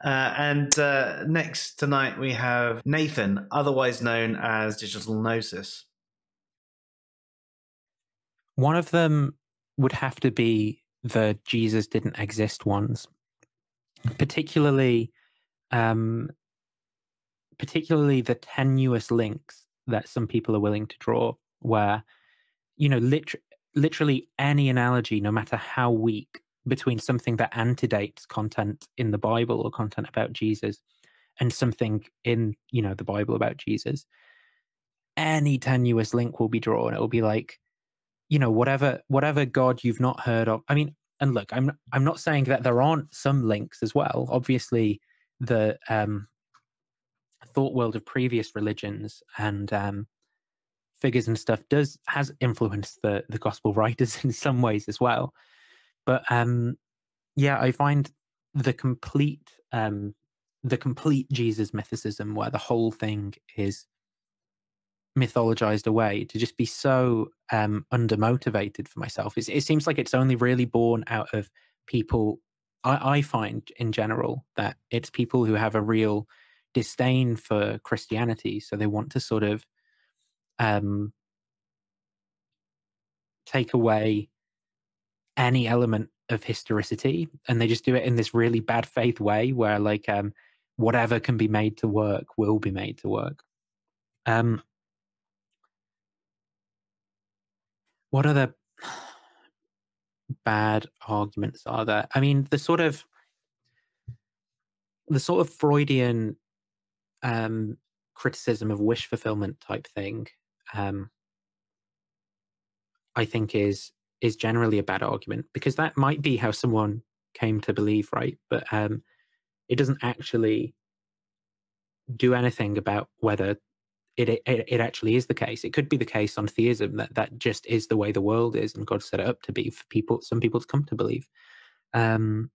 And next tonight we have Nathan, otherwise known as Digital Gnosis. One of them would have to be the Jesus didn't exist ones, particularly the tenuous links that some people are willing to draw, where, you know, literally any analogy, no matter how weak, between something that antedates content in the Bible or content about Jesus and something in, you know, the Bible about Jesus, any tenuous link will be drawn. It will be like, you know, whatever God you've not heard of. I mean, and look, I'm not saying that there aren't some links as well. Obviously, the thought world of previous religions and figures and stuff has influenced the gospel writers in some ways as well. But yeah, I find the complete Jesus mythicism, where the whole thing is mythologized away, to just be so undermotivated for myself. It seems like it's only really born out of people. I find in general that it's people who have a real disdain for Christianity, so they want to sort of take away any element of historicity, and they just do it in this really bad faith way where, like, whatever can be made to work will be made to work. What other bad arguments are there? I mean, the sort of Freudian criticism of wish fulfillment type thing, I think is generally a bad argument, because that might be how someone came to believe, right? But it doesn't actually do anything about whether it actually is the case. It could be the case on theism that just is the way the world is, and God set it up to be for some people to come to believe. And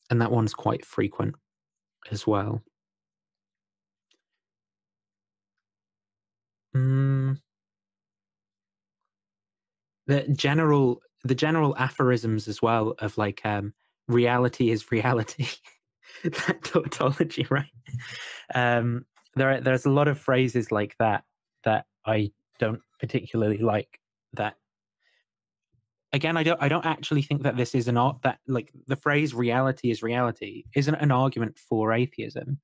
that one's quite frequent as well. The general aphorisms as well of, like, reality is reality. That tautology, right? There's a lot of phrases like that I don't particularly like. That, again, I don't actually think that this is an art, that, like, the phrase reality is reality isn't an argument for atheism.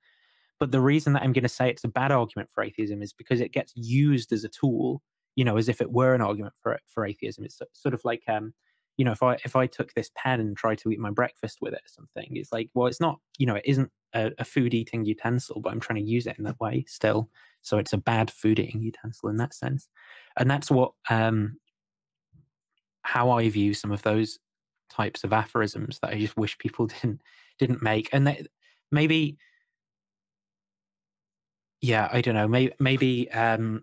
But the reason that I'm going to say it's a bad argument for atheism is because it gets used as a tool, you know, as if it were an argument for atheism. It's sort of like, you know, if I took this pen and tried to eat my breakfast with it or something, it's like, well, it's not, you know, it isn't a food eating utensil, but I'm trying to use it in that way still. So it's a bad food eating utensil in that sense. And that's what, how I view some of those types of aphorisms that I just wish people didn't make. And that maybe, yeah, I don't know, maybe they're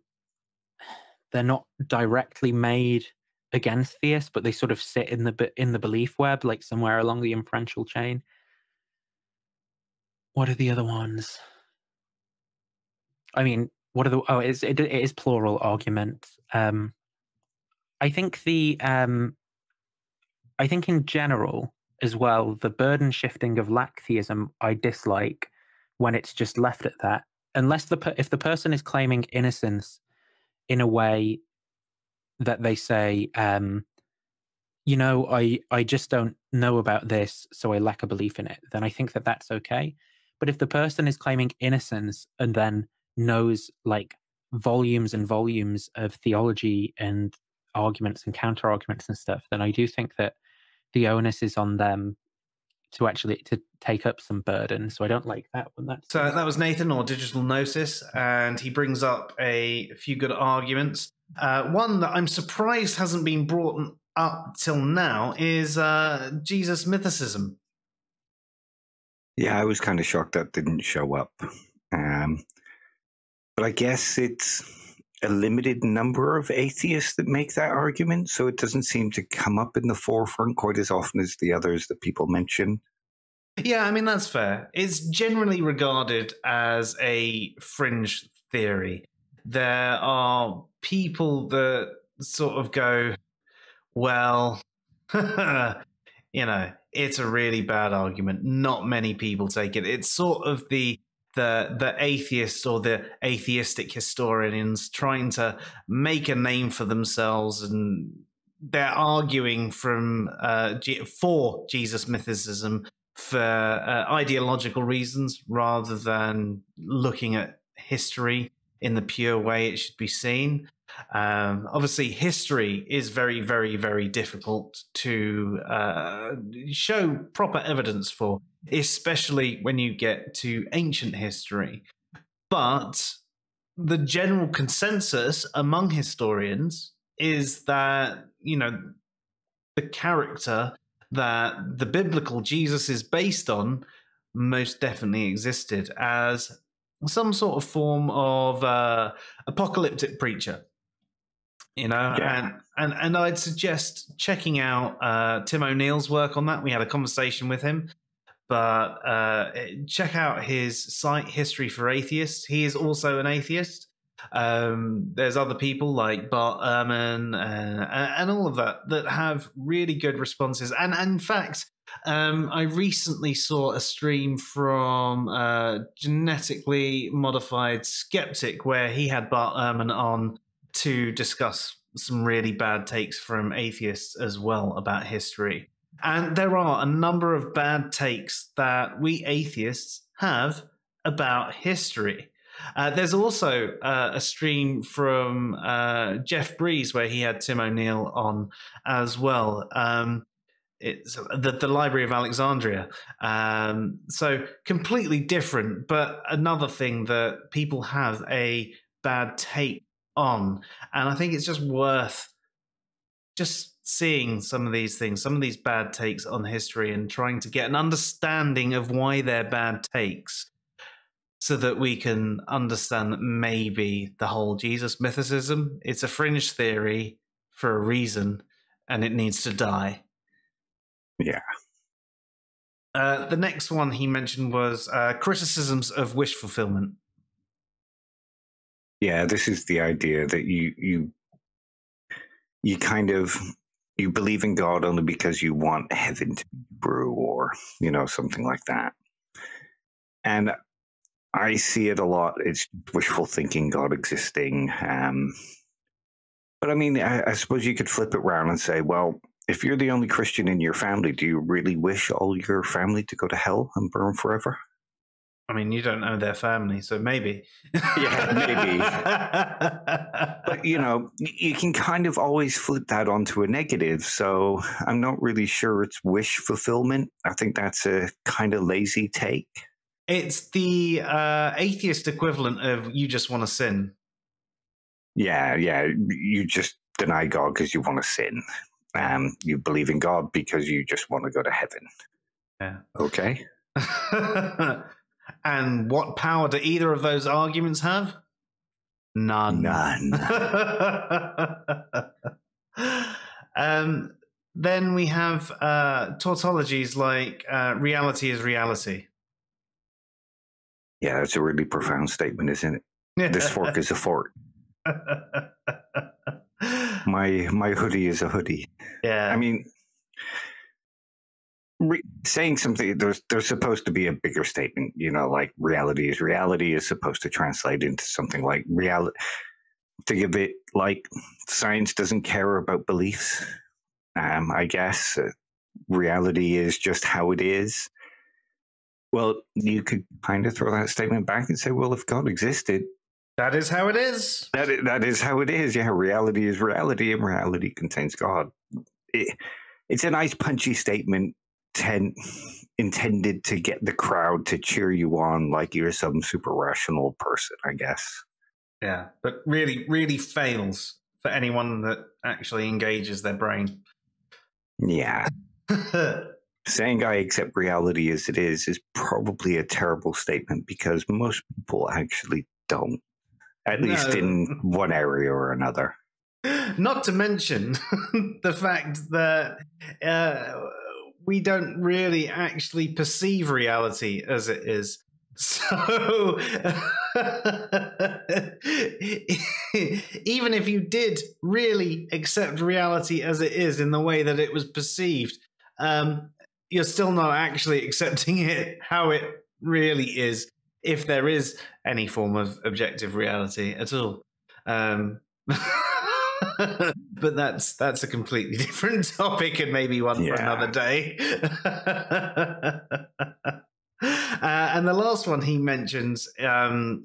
not directly made against theists, but they sort of sit in the belief web, like somewhere along the inferential chain. What are the other ones? I mean, what are the? Oh, it is plural argument. I think I think in general as well, the burden shifting of lack theism I dislike when it's just left at that. Unless if the person is claiming innocence in a way that they say, you know, I just don't know about this, so I lack a belief in it, then I think that that's okay. But if the person is claiming innocence and then knows, like, volumes and volumes of theology and arguments and counter arguments and stuff, then I do think that the onus is on them to take up some burden. So I don't like that one. So that was Nathan, or Digital Gnosis, and he brings up a few good arguments. One that I'm surprised hasn't been brought up till now is Jesus mythicism. Yeah, I was kind of shocked that didn't show up. But I guess it's a limited number of atheists that make that argument, so it doesn't seem to come up in the forefront quite as often as the others that people mention. Yeah, I mean, that's fair. It's generally regarded as a fringe theory. There are people that sort of go, well, you know, it's a really bad argument. Not many people take it. It's sort of the atheists or the atheistic historians trying to make a name for themselves, and they're arguing for Jesus mythicism for ideological reasons rather than looking at history in the pure way it should be seen. Obviously, history is very, very, very difficult to show proper evidence for, especially when you get to ancient history. But the general consensus among historians is that, you know, the character that the biblical Jesus is based on most definitely existed as some sort of form of apocalyptic preacher. You know, Yeah. and I'd suggest checking out Tim O'Neill's work on that. We had a conversation with him, but check out his site, History for Atheists. He is also an atheist. There's other people like Bart Ehrman and all of that have really good responses. And in fact, I recently saw a stream from Genetically Modified Skeptic where he had Bart Ehrman on to discuss some really bad takes from atheists as well about history. And there are a number of bad takes that we atheists have about history. There's also a stream from Jeff Breeze where he had Tim O'Neill on as well. It's the Library of Alexandria. So completely different, but another thing that people have a bad take on. And I think it's just worth just seeing some of these things, some of these bad takes on history, and trying to get an understanding of why they're bad takes so that we can understand that maybe the whole Jesus mythicism, it's a fringe theory for a reason and it needs to die. Yeah. The next one he mentioned was criticisms of wish fulfillment. Yeah, this is the idea that you kind of, you believe in God only because you want heaven to be true, or, you know, something like that. And I see it a lot. It's wishful thinking, God existing. But I mean, I suppose you could flip it around and say, well, if you're the only Christian in your family, do you really wish all your family to go to hell and burn forever? I mean, you don't know their family, so maybe. Yeah, maybe. But, you know, you can kind of always flip that onto a negative. So I'm not really sure it's wish fulfillment. I think that's a kind of lazy take. It's the atheist equivalent of you just want to sin. Yeah. You just deny God because you want to sin. You believe in God because you just want to go to heaven. Yeah. Okay. And what power do either of those arguments have? None. Then we have tautologies like reality is reality. Yeah, that's a really profound statement, isn't it? This fork is a fork. My hoodie is a hoodie. Yeah. I mean, saying something, there's supposed to be a bigger statement, you know, like reality is supposed to translate into something like reality. Think of it like science doesn't care about beliefs. I guess reality is just how it is. Well, you could kind of throw that statement back and say, well, if God existed, that is how it is. That is how it is. Yeah, reality is reality, and reality contains God. It's a nice punchy statement, intended to get the crowd to cheer you on like you're some super rational person, I guess. Yeah, but really, really fails for anyone that actually engages their brain. Yeah. Saying I accept reality as it is probably a terrible statement because most people actually don't, at least in one area or another. Not to mention the fact that we don't really actually perceive reality as it is. So even if you did really accept reality as it is in the way that it was perceived, you're still not actually accepting it how it really is, if there is any form of objective reality at all. But that's a completely different topic and maybe one for another day. And the last one he mentions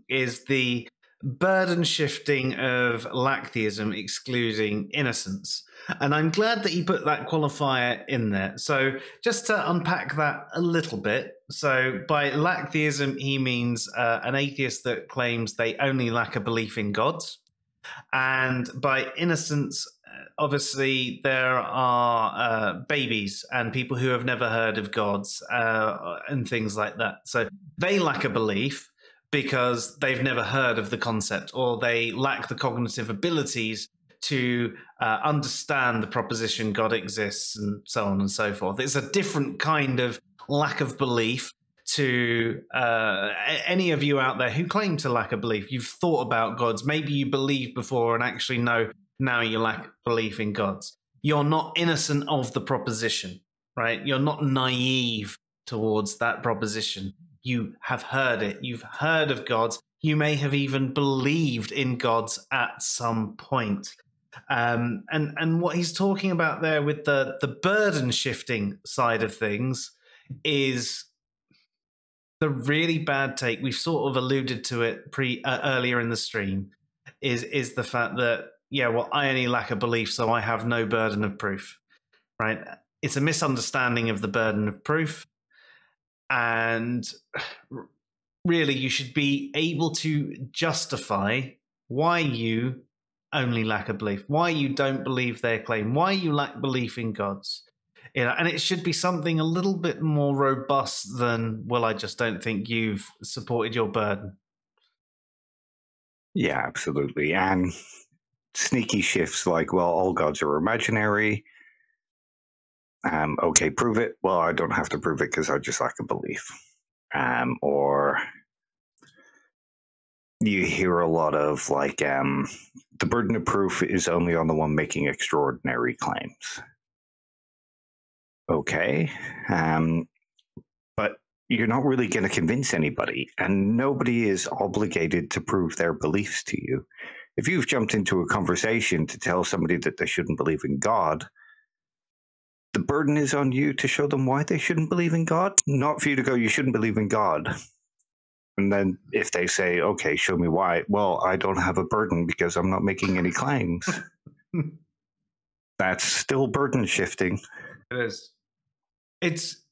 is the burden shifting of lacktheism excluding innocence. And I'm glad that he put that qualifier in there. So just to unpack that a little bit. So by lacktheism, he means an atheist that claims they only lack a belief in gods. And by innocence, obviously, there are babies and people who have never heard of gods and things like that. So they lack a belief because they've never heard of the concept, or they lack the cognitive abilities to understand the proposition God exists, and so on and so forth. It's a different kind of lack of belief to any of you out there who claim to lack a belief. You've thought about gods. Maybe you believed before and actually know now you lack belief in gods. You're not innocent of the proposition, right? You're not naive towards that proposition. You have heard it. You've heard of gods. You may have even believed in gods at some point. And what he's talking about there with the burden shifting side of things is the really bad take. We've sort of alluded to it earlier in the stream, is the fact that, yeah, well, I only lack a belief, so I have no burden of proof, right? It's a misunderstanding of the burden of proof. And really, you should be able to justify why you only lack a belief, why you don't believe their claim, why you lack belief in gods. You know, and it should be something a little bit more robust than, well, I just don't think you've supported your burden. Yeah, absolutely. And sneaky shifts like, well, all gods are imaginary. Okay, prove it. Well, I don't have to prove it because I just lack a belief. Or you hear a lot of like, the burden of proof is only on the one making extraordinary claims. Okay, but you're not really going to convince anybody, and nobody is obligated to prove their beliefs to you. If you've jumped into a conversation to tell somebody that they shouldn't believe in God, the burden is on you to show them why they shouldn't believe in God, not for you to go, you shouldn't believe in God. And then if they say, okay, show me why, well, I don't have a burden because I'm not making any claims. That's still burden shifting. It is. It's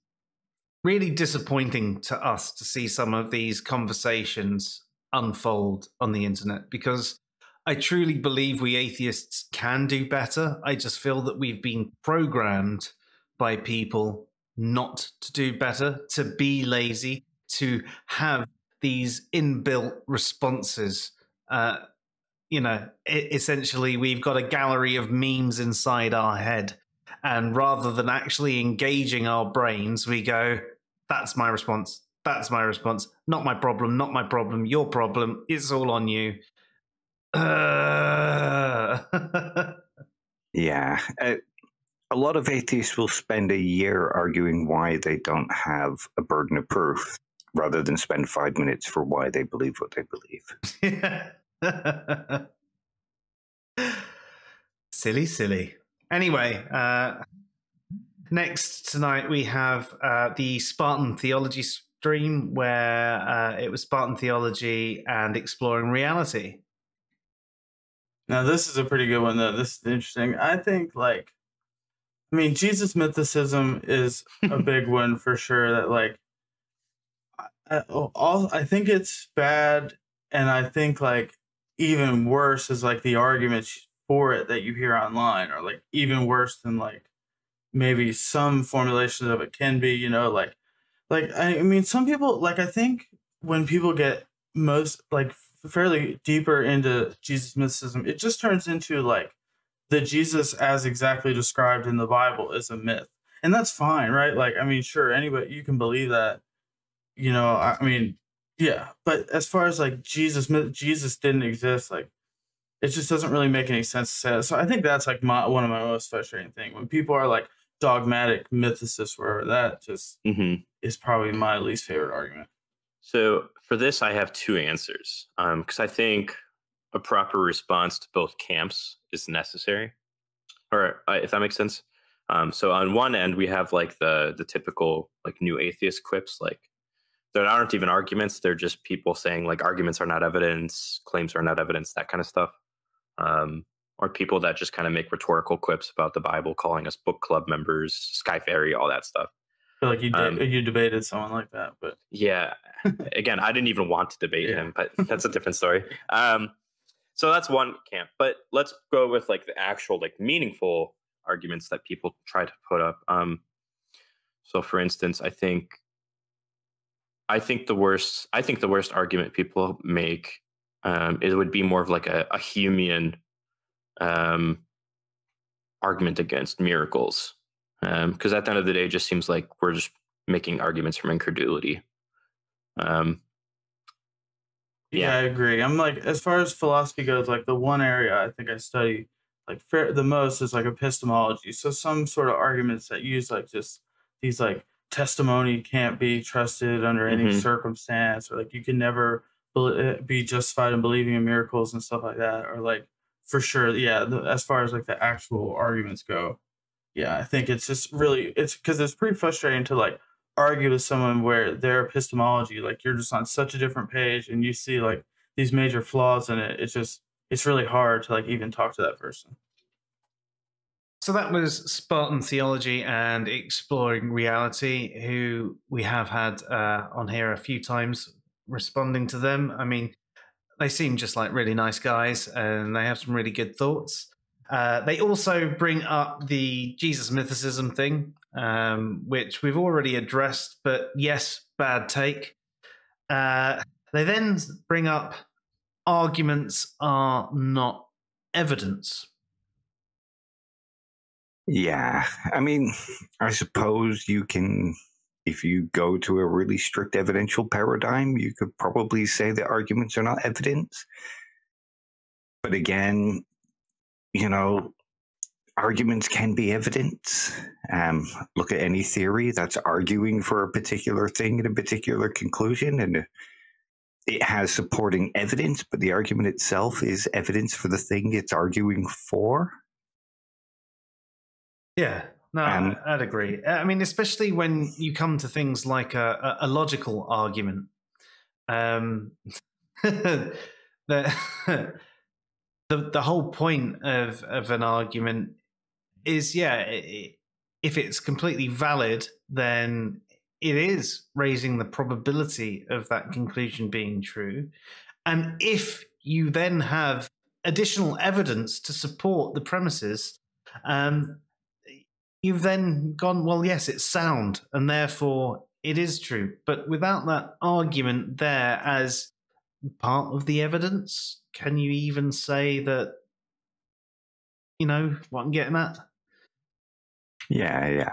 really disappointing to us to see some of these conversations unfold on the internet, because I truly believe we atheists can do better. I just feel that we've been programmed by people not to do better, to be lazy, to have these inbuilt responses. Essentially, we've got a gallery of memes inside our head. And rather than actually engaging our brains, we go, that's my response. That's my response. Not my problem. Not my problem. Your problem. It's all on you. Yeah. A lot of atheists will spend a year arguing why they don't have a burden of proof rather than spend 5 minutes for why they believe what they believe. Silly. Anyway, next tonight we have the Spartan Theology stream, where it was Spartan Theology and Exploring Reality. Now, this is a pretty good one, though. This is interesting. I think, like, I mean, Jesus mythicism is a big one for sure. That like, I think it's bad, and I think like even worse is like the arguments for it that you hear online are like even worse than like maybe some formulations of it can be. You know, like I mean, some people like I think when people get most like fairly deeper into Jesus mythicism, it just turns into like the Jesus as exactly described in the Bible is a myth. And that's fine, right? Like, I mean, sure, anybody, you can believe that, you know, I mean, yeah. But as far as like Jesus didn't exist, like, it just doesn't really make any sense to say that. So I think that's like one of my most frustrating things when people are like dogmatic mythicists, where that just is probably my least favorite argument. So for this, I have two answers, because I think a proper response to both camps is necessary, or if that makes sense. So on one end, we have like the typical like new atheist quips, like there aren't even arguments. They're just people saying like arguments are not evidence, claims are not evidence, that kind of stuff. Or people that just kind of make rhetorical quips about the Bible, calling us book club members, Sky Fairy, all that stuff. I feel like you debated someone like that, but yeah, again, I didn't even want to debate him, but that's a different story. So that's one camp, but let's go with like the actual like meaningful arguments that people try to put up. So for instance, I think the worst argument people make it would be more of like a Humean argument against miracles, because at the end of the day, it just seems like we're just making arguments from incredulity. Yeah, I agree. I'm like, as far as philosophy goes, like the one area I think I study like the most is like epistemology. So some sort of arguments that use like just these like testimony can't be trusted under any circumstance, or like you can never be justified in believing in miracles and stuff like that, or like for sure, yeah. As far as like the actual arguments go, yeah, I think it's just really it's because it's pretty frustrating to like argue with someone where their epistemology, like you're just on such a different page and you see like these major flaws in it. It's really hard to like even talk to that person. So that was Spartan Theology and Exploring Reality, who we have had on here a few times responding to them. I mean, they seem just like really nice guys and they have some really good thoughts. They also bring up the Jesus mythicism thing, which we've already addressed, but yes, bad take. They then bring up arguments are not evidence. Yeah, I mean, I suppose you can, if you go to a really strict evidential paradigm, you could probably say that arguments are not evidence. But again, you know, arguments can be evidence. Look at any theory that's arguing for a particular thing and a particular conclusion, and it has supporting evidence, but the argument itself is evidence for the thing it's arguing for. Yeah, no, I'd agree. I mean, especially when you come to things like a logical argument. The whole point of an argument is, if it's completely valid, then it is raising the probability of that conclusion being true. And if you then have additional evidence to support the premises, you've then gone, well, yes, it's sound, and therefore it is true. But without that argument there as part of the evidence, can you even say that, you know, what I'm getting at? Yeah.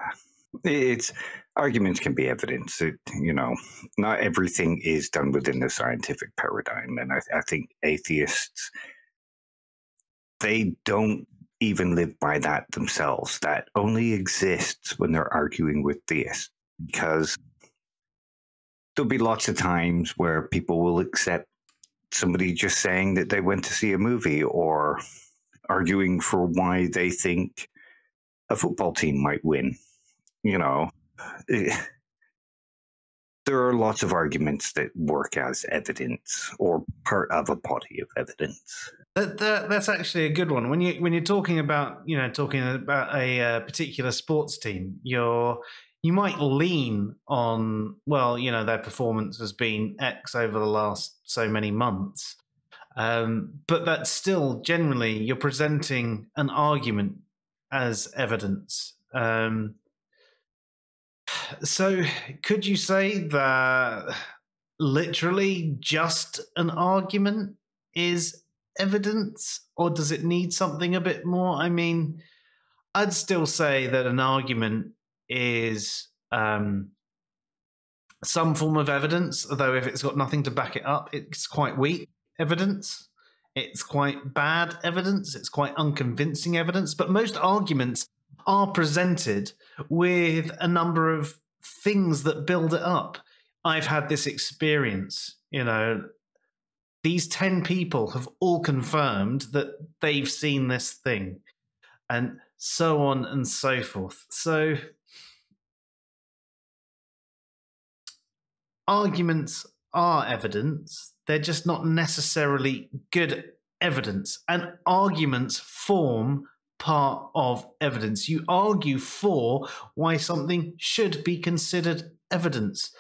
It's arguments can be evidence. You know, not everything is done within the scientific paradigm. And I think atheists, they don't even live by that themselves. That only exists when they're arguing with theists, because there'll be lots of times where people will accept somebody just saying that they went to see a movie, or arguing for why they think a football team might win. You know, there are lots of arguments that work as evidence or part of a body of evidence. That's actually a good one. When you're talking about a particular sports team, you might lean on, well, their performance has been X over the last so many months, but that's still generally you're presenting an argument as evidence. So could you say that literally just an argument is evidence, or does it need something a bit more? I mean, I'd still say that an argument is some form of evidence, although if it's got nothing to back it up, it's quite weak evidence. It's quite bad evidence. It's quite unconvincing evidence. But most arguments are presented with a number of things that build it up. I've had this experience, these 10 people have all confirmed that they've seen this thing, and so on and so forth. So arguments are evidence. They're just not necessarily good evidence. And arguments form part of evidence. You argue for why something should be considered evidence.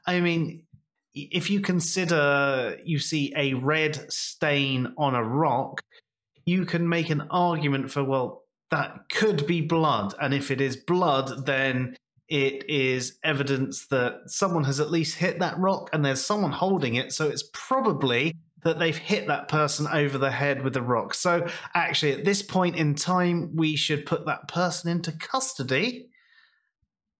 I mean, if you consider you see a red stain on a rock, you can make an argument for, well, that could be blood. And if it is blood, then it is evidence that someone has at least hit that rock and there's someone holding it. So it's probably that they've hit that person over the head with the rock. So actually, at this point in time, we should put that person into custody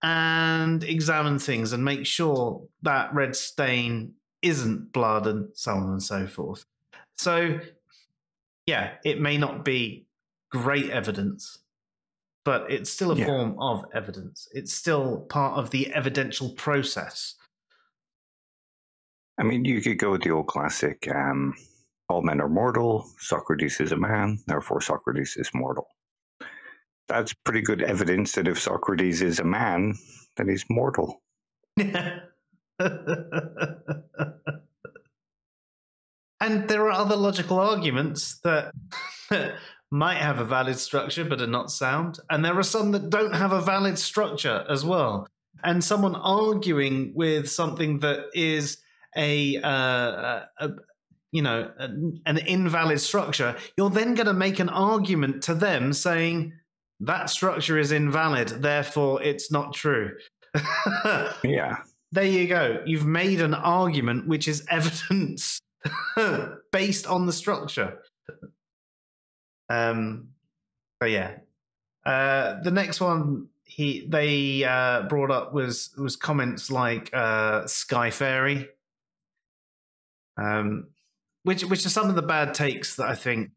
and examine things and make sure that red stain isn't blood and so on and so forth. So, yeah, it may not be great evidence, but it's still a form of evidence. It's still part of the evidential process. I mean, you could go with the old classic, all men are mortal, Socrates is a man, therefore Socrates is mortal. That's pretty good evidence that if Socrates is a man, then he's mortal. And there are other logical arguments that might have a valid structure but are not sound. And there are some that don't have a valid structure as well. And someone arguing with something that is an invalid structure, you're then going to make an argument to them saying that structure is invalid, therefore it's not true. Yeah. There you go. You've made an argument which is evidence based on the structure. But yeah. The next one they brought up was comments like Sky Fairy. Which are some of the bad takes that I think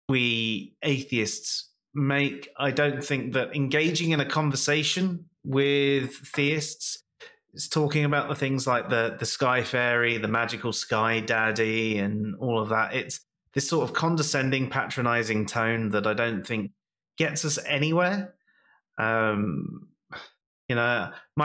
we atheists make. I don't think that engaging in a conversation with theists is talking about the things like the Sky Fairy, the magical Sky Daddy, and all of that. It's this sort of condescending, patronizing tone that I don't think gets us anywhere. Might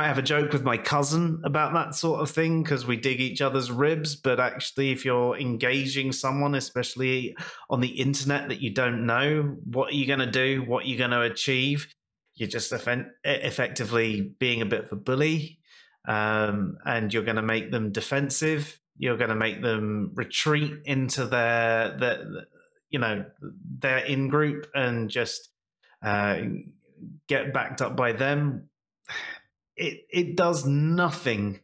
have a joke with my cousin about that sort of thing because we dig each other's ribs. But actually, if you're engaging someone, especially on the internet that you don't know, what are you going to do? What are you going to achieve? You're just effectively being a bit of a bully, and you're going to make them defensive. You're going to make them retreat into their in-group and just get backed up by them. It does nothing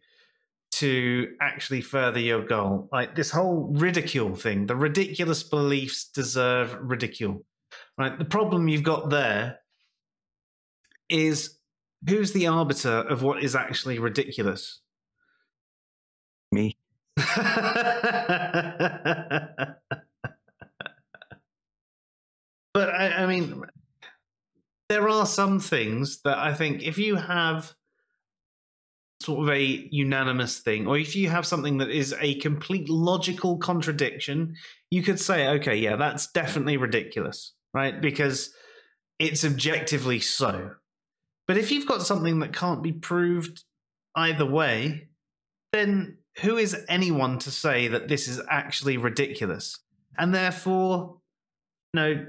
to actually further your goal. Like this whole ridicule thing, the ridiculous beliefs deserve ridicule. Right? The problem you've got there is who's the arbiter of what is actually ridiculous? Me. But I mean, there are some things that I think if you have sort of a unanimous thing, or if you have something that is a complete logical contradiction, you could say, okay, yeah, that's definitely ridiculous, right? Because it's objectively so. But if you've got something that can't be proved either way, then who is anyone to say that this is actually ridiculous? And therefore, who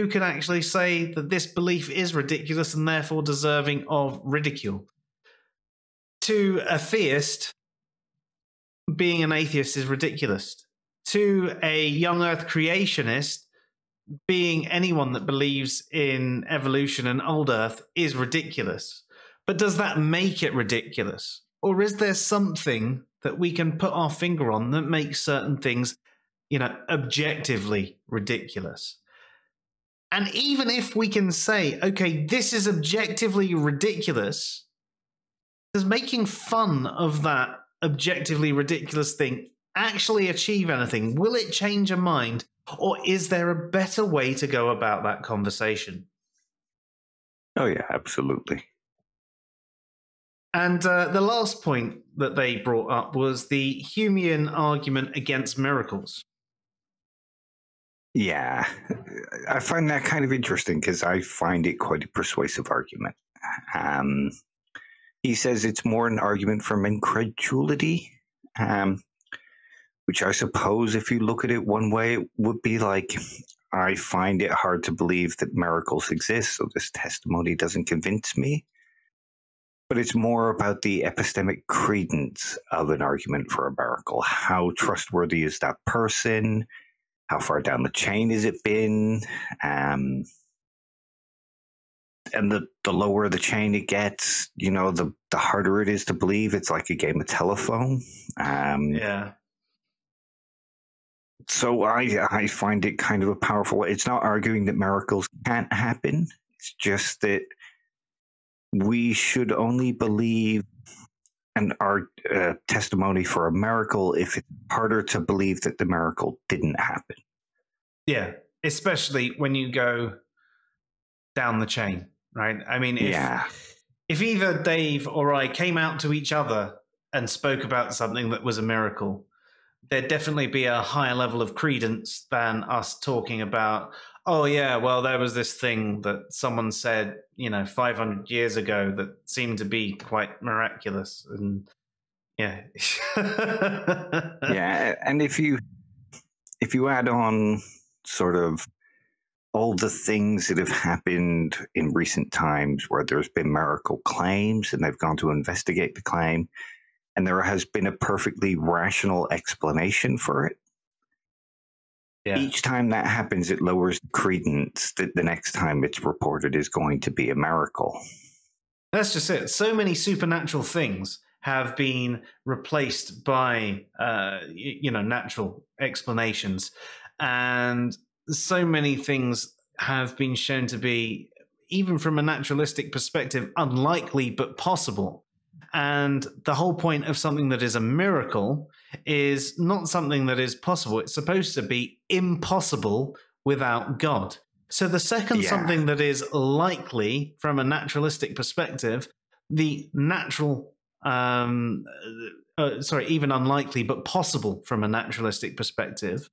can actually say that this belief is ridiculous and therefore deserving of ridicule? To a theist, being an atheist is ridiculous. To a young earth creationist, being anyone that believes in evolution and old earth is ridiculous. But does that make it ridiculous? Or is there something that we can put our finger on that makes certain things, objectively ridiculous? And even if we can say, okay, this is objectively ridiculous, does making fun of that objectively ridiculous thing actually achieve anything? Will it change a mind? Or is there a better way to go about that conversation? Oh, yeah, absolutely. And the last point that they brought up was the Humean argument against miracles. Yeah, I find that kind of interesting because I find it quite a persuasive argument. He says it's more an argument from incredulity, which I suppose if you look at it one way, it would be like, I find it hard to believe that miracles exist, so this testimony doesn't convince me. But it's more about the epistemic credence of an argument for a miracle. How trustworthy is that person? How far down the chain has it been? And the lower the chain it gets, the harder it is to believe. It's like a game of telephone. Yeah. So I find it kind of a powerful way. It's not arguing that miracles can't happen. It's just that we should only believe our testimony for a miracle if it's harder to believe that the miracle didn't happen. Yeah, especially when you go down the chain, right? I mean, if either Dave or I came out to each other and spoke about something that was a miracle, there'd definitely be a higher level of credence than us talking about, oh, yeah, well, there was this thing that someone said, 500 years ago that seemed to be quite miraculous. And yeah. Yeah, and if you add on sort of all the things that have happened in recent times where there's been miracle claims and they've gone to investigate the claim, and there has been a perfectly rational explanation for it. Yeah. Each time that happens, it lowers the credence that the next time it's reported is going to be a miracle. That's just it. So many supernatural things have been replaced by, natural explanations. And so many things have been shown to be, even from a naturalistic perspective, unlikely but possible. And the whole point of something that is a miracle is not something that is possible. It's supposed to be impossible without God. So the second something that is likely from a naturalistic perspective, the natural, even unlikely, but possible from a naturalistic perspective,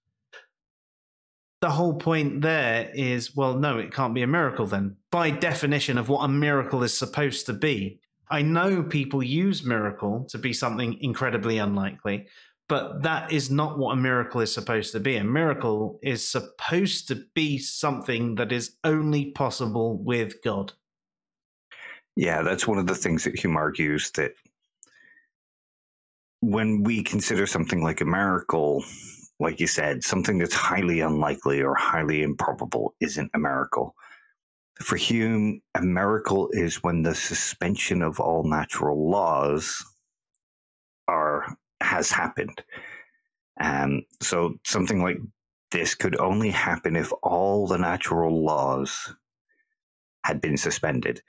the whole point there is, well, no, it can't be a miracle then, by definition of what a miracle is supposed to be. I know people use miracle to be something incredibly unlikely, but that is not what a miracle is supposed to be. A miracle is supposed to be something that is only possible with God. Yeah, that's one of the things that Hume argues, that when we consider something like a miracle, like you said, something that's highly unlikely or highly improbable isn't a miracle. For Hume, a miracle is when the suspension of all natural laws has happened. So something like this could only happen if all the natural laws had been suspended.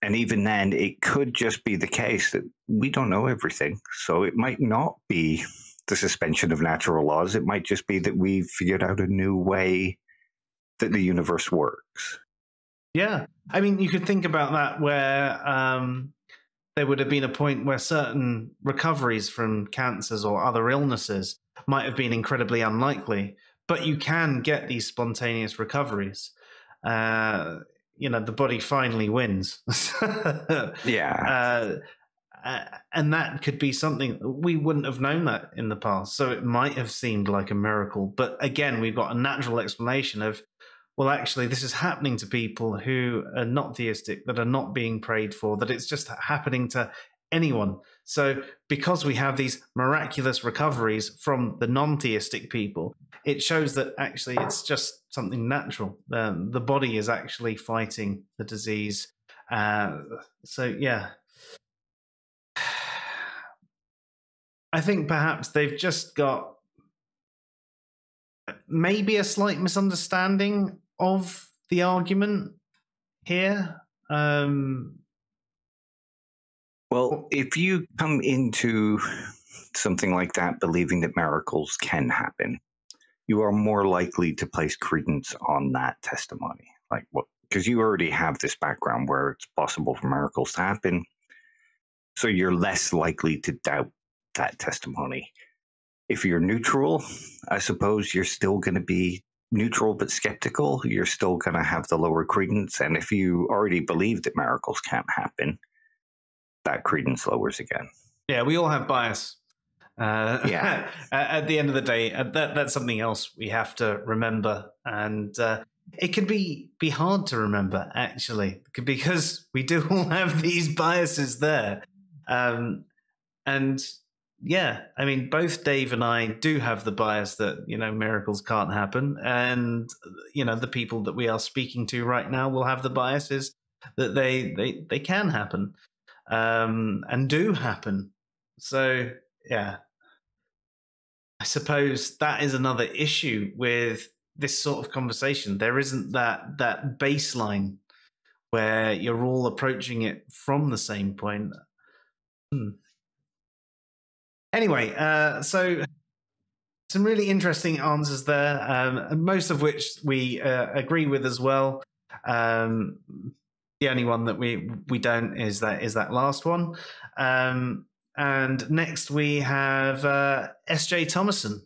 And even then, it could just be the case that we don't know everything. So it might not be the suspension of natural laws. It might just be that we've figured out a new way that the universe works. Yeah. I mean, you could think about that where there would have been a point where certain recoveries from cancers or other illnesses might have been incredibly unlikely, but you can get these spontaneous recoveries. The body finally wins. Yeah. And that could be something we wouldn't have known that in the past. So it might have seemed like a miracle. But again, we've got a natural explanation of, well, actually, this is happening to people who are not theistic, that are not being prayed for, that it's just happening to anyone. So because we have these miraculous recoveries from the non-theistic people, it shows that actually it's just something natural. The body is actually fighting the disease. So, yeah. I think perhaps they've just got maybe a slight misunderstanding of the argument here. Well, if you come into something like that believing that miracles can happen, you are more likely to place credence on that testimony. Like, what? Because you already have this background where it's possible for miracles to happen, so you're less likely to doubt that testimony. If you're neutral, I suppose you're still going to be neutral but skeptical. You're still going to have the lower credence. And if you already believe that miracles can't happen, that credence lowers again. Yeah, we all have bias. Yeah. At the end of the day, that's something else we have to remember. And it can be hard to remember, actually, because we do all have these biases there. And yeah, I mean, both Dave and I do have the bias that, miracles can't happen. And, the people that we are speaking to right now will have the biases that they can happen and do happen. So, yeah, I suppose that is another issue with this sort of conversation. There isn't that baseline where you're all approaching it from the same point. Anyway, so some really interesting answers there, most of which we agree with as well. The only one that we don't is that last one. And next we have S.J. Thomason.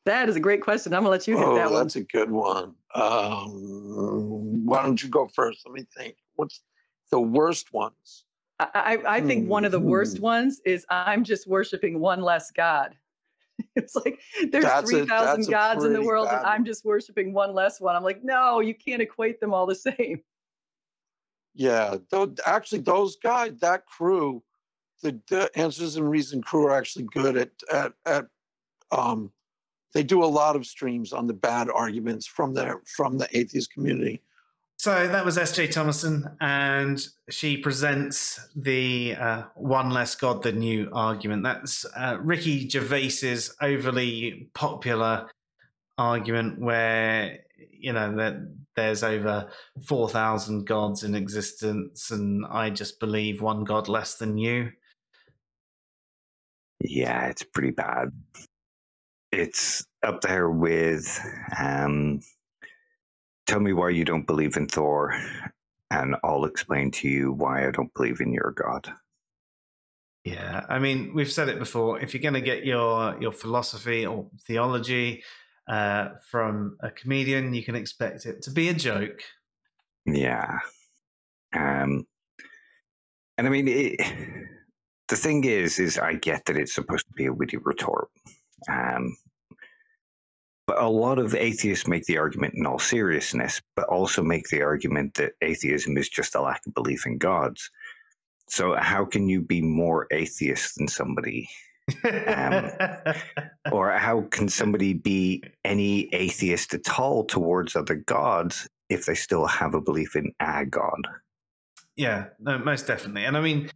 That is a great question. I'm going to let you hit that one. That's a good one. Why don't you go first? Let me think. What's the worst ones? I think one of the worst ones is I'm just worshiping one less God. It's like there's 3,000 gods in the world and I'm just worshiping one less one. I'm like, no, you can't equate them all the same. Yeah, actually, those guys, that crew, the Answers and Reason crew are actually good at they do a lot of streams on the bad arguments from the atheist community. So that was S.J. Thomason, and she presents the one less God than you argument. That's Ricky Gervais's overly popular argument where, that there's over 4,000 gods in existence, and I just believe one God less than you. Yeah, it's pretty bad. It's up there with... tell me why you don't believe in Thor, and I'll explain to you why I don't believe in your God. Yeah, I mean, we've said it before. If you're going to get your philosophy or theology from a comedian, you can expect it to be a joke. Yeah. And I mean, the thing is I get that it's supposed to be a witty retort. But a lot of atheists make the argument in all seriousness, but also make the argument that atheism is just a lack of belief in gods. So how can you be more atheist than somebody? Or how can somebody be any atheist at all towards other gods if they still have a belief in a god? Yeah, no, most definitely. And I mean,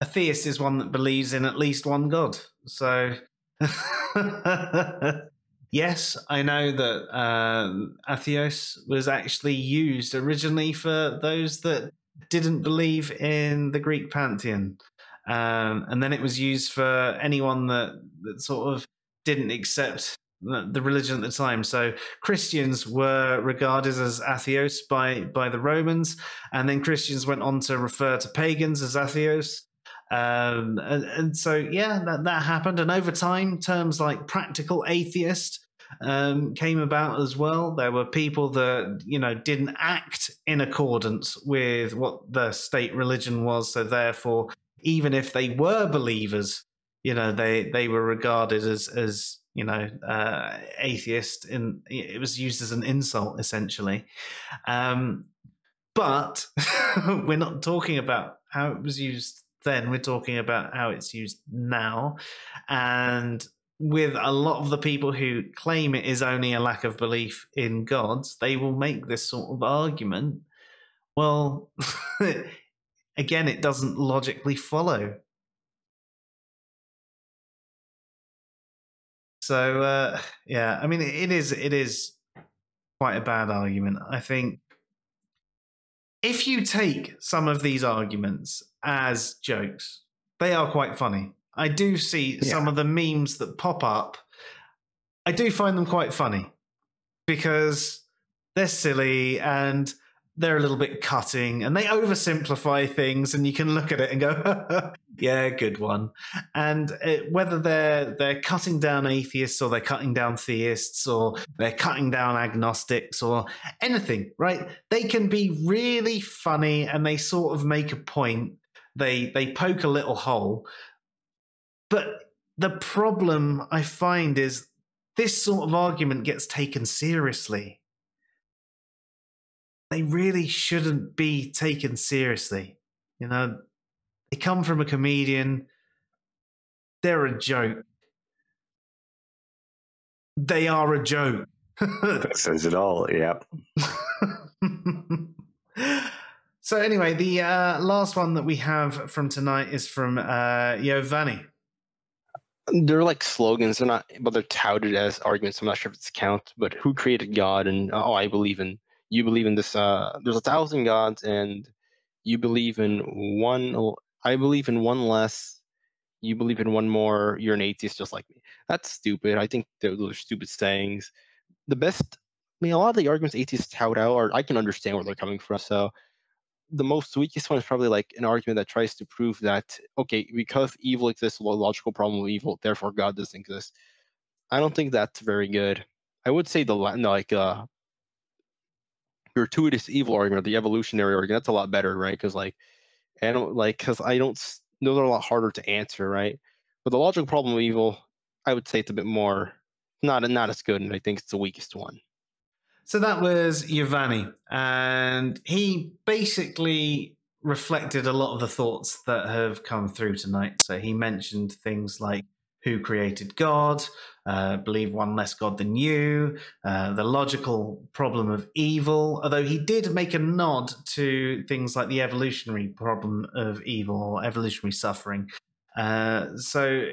a theist is one that believes in at least one god. So... Yes, I know that Atheists was actually used originally for those that didn't believe in the Greek pantheon. And then it was used for anyone that sort of didn't accept the religion at the time. So Christians were regarded as Atheists by the Romans, and then Christians went on to refer to pagans as Atheists. And so, yeah, that happened. And over time, terms like practical atheist came about as well. There were people that, didn't act in accordance with what the state religion was. So therefore, even if they were believers, they were regarded as atheist, and it was used as an insult, essentially. But we're not talking about how it was used then. We're talking about how it's used now. And with a lot of the people who claim it is only a lack of belief in gods, they will make this sort of argument. Well, again, it doesn't logically follow. So, yeah, I mean, it is quite a bad argument. I think if you take some of these arguments as jokes, they are quite funny. I do see some of the memes that pop up. I do find them quite funny because they're silly and they're a little bit cutting and they oversimplify things, and you can look at it and go, yeah, good one. And whether they're cutting down atheists or they're cutting down theists or they're cutting down agnostics or anything, right? They can be really funny and they sort of make a point. They poke a little hole. But the problem I find is this sort of argument gets taken seriously. They really shouldn't be taken seriously. They come from a comedian. They're a joke. They are a joke. That says it all, yep. So anyway, the last one that we have from tonight is from Yovany. They're like slogans. They're not, but they're touted as arguments. I'm not sure if it's count, but who created God? And I believe in, you believe in this. There's 1,000 gods, and you believe in one. I believe in one less. You believe in one more. You're an atheist just like me. That's stupid. I think those are stupid sayings. The best, a lot of the arguments atheists tout out are, I can understand where they're coming from. So the most weakest one is probably like an argument that tries to prove that, okay, because evil exists, a logical problem of evil, therefore God doesn't exist. I don't think that's very good. I would say the gratuitous evil argument, the evolutionary argument, that's a lot better, right? Because those are a lot harder to answer, right? But the logical problem of evil, I would say it's a bit more not as good, and I think it's the weakest one. So that was Yovany, and he basically reflected a lot of the thoughts that have come through tonight. So he mentioned things like who created God, believe one less God than you, the logical problem of evil, although he did make a nod to things like the evolutionary problem of evil or evolutionary suffering. So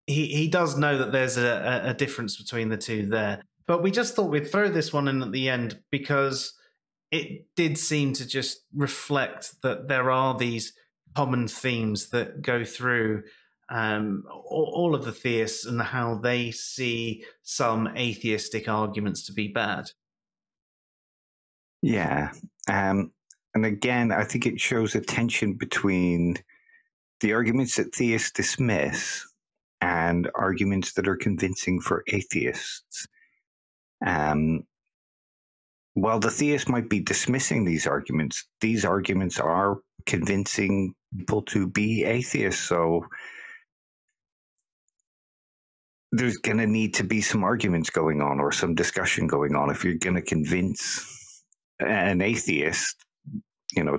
he does know that there's a difference between the two there. But we just thought we'd throw this one in at the end because it did seem to just reflect that there are these common themes that go through all of the theists and how they see some atheistic arguments to be bad. Yeah. And again, I think it shows a tension between the arguments that theists dismiss and arguments that are convincing for atheists. While the theist might be dismissing these arguments are convincing people to be atheists. So there's going to need to be some arguments going on or some discussion going on if you're going to convince an atheist,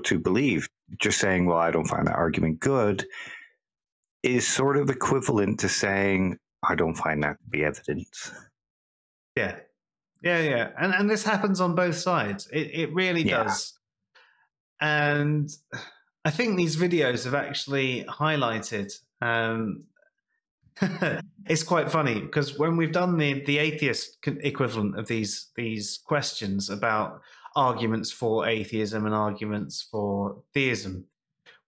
to believe. Just saying, well, I don't find that argument good is sort of equivalent to saying, I don't find that to be evidence. Yeah. Yeah. And this happens on both sides. It really does. And I think these videos have actually highlighted, it's quite funny because when we've done the atheist equivalent of these questions about arguments for atheism and arguments for theism,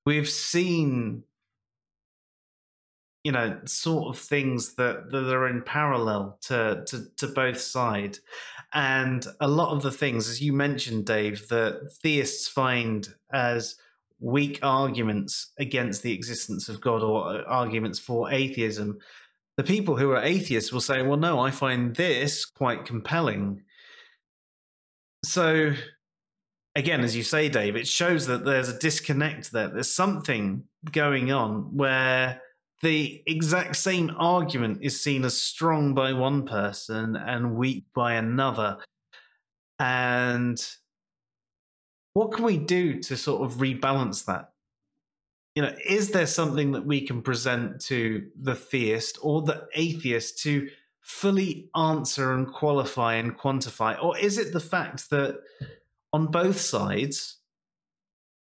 we've seen sort of things that are in parallel to both sides. And a lot of the things, as you mentioned, Dave, that theists find as weak arguments against the existence of God or arguments for atheism, The people who are atheists will say, well, no, I find this quite compelling. So, again, as you say, Dave, it shows that there's a disconnect there. There's something going on where the exact same argument is seen as strong by one person and weak by another. And what can we do to sort of rebalance that? You know, is there something that we can present to the theist or the atheist to fully answer and qualify and quantify? Or is it the fact that on both sides,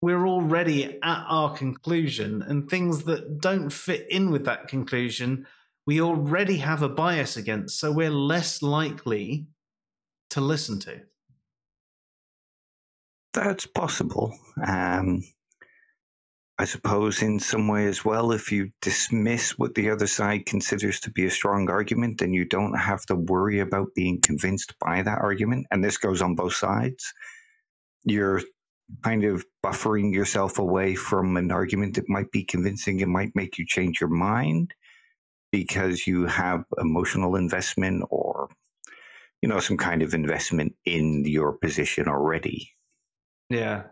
we're already at our conclusion, and things that don't fit in with that conclusion, we already have a bias against, so we're less likely to listen to? That's possible. I suppose in some way as well, if you dismiss what the other side considers to be a strong argument, then you don't have to worry about being convinced by that argument. And this goes on both sides. You're kind of buffering yourself away from an argument that might be convincing. It might make you change your mind because you have emotional investment or, you know, some kind of investment in your position already. Yeah.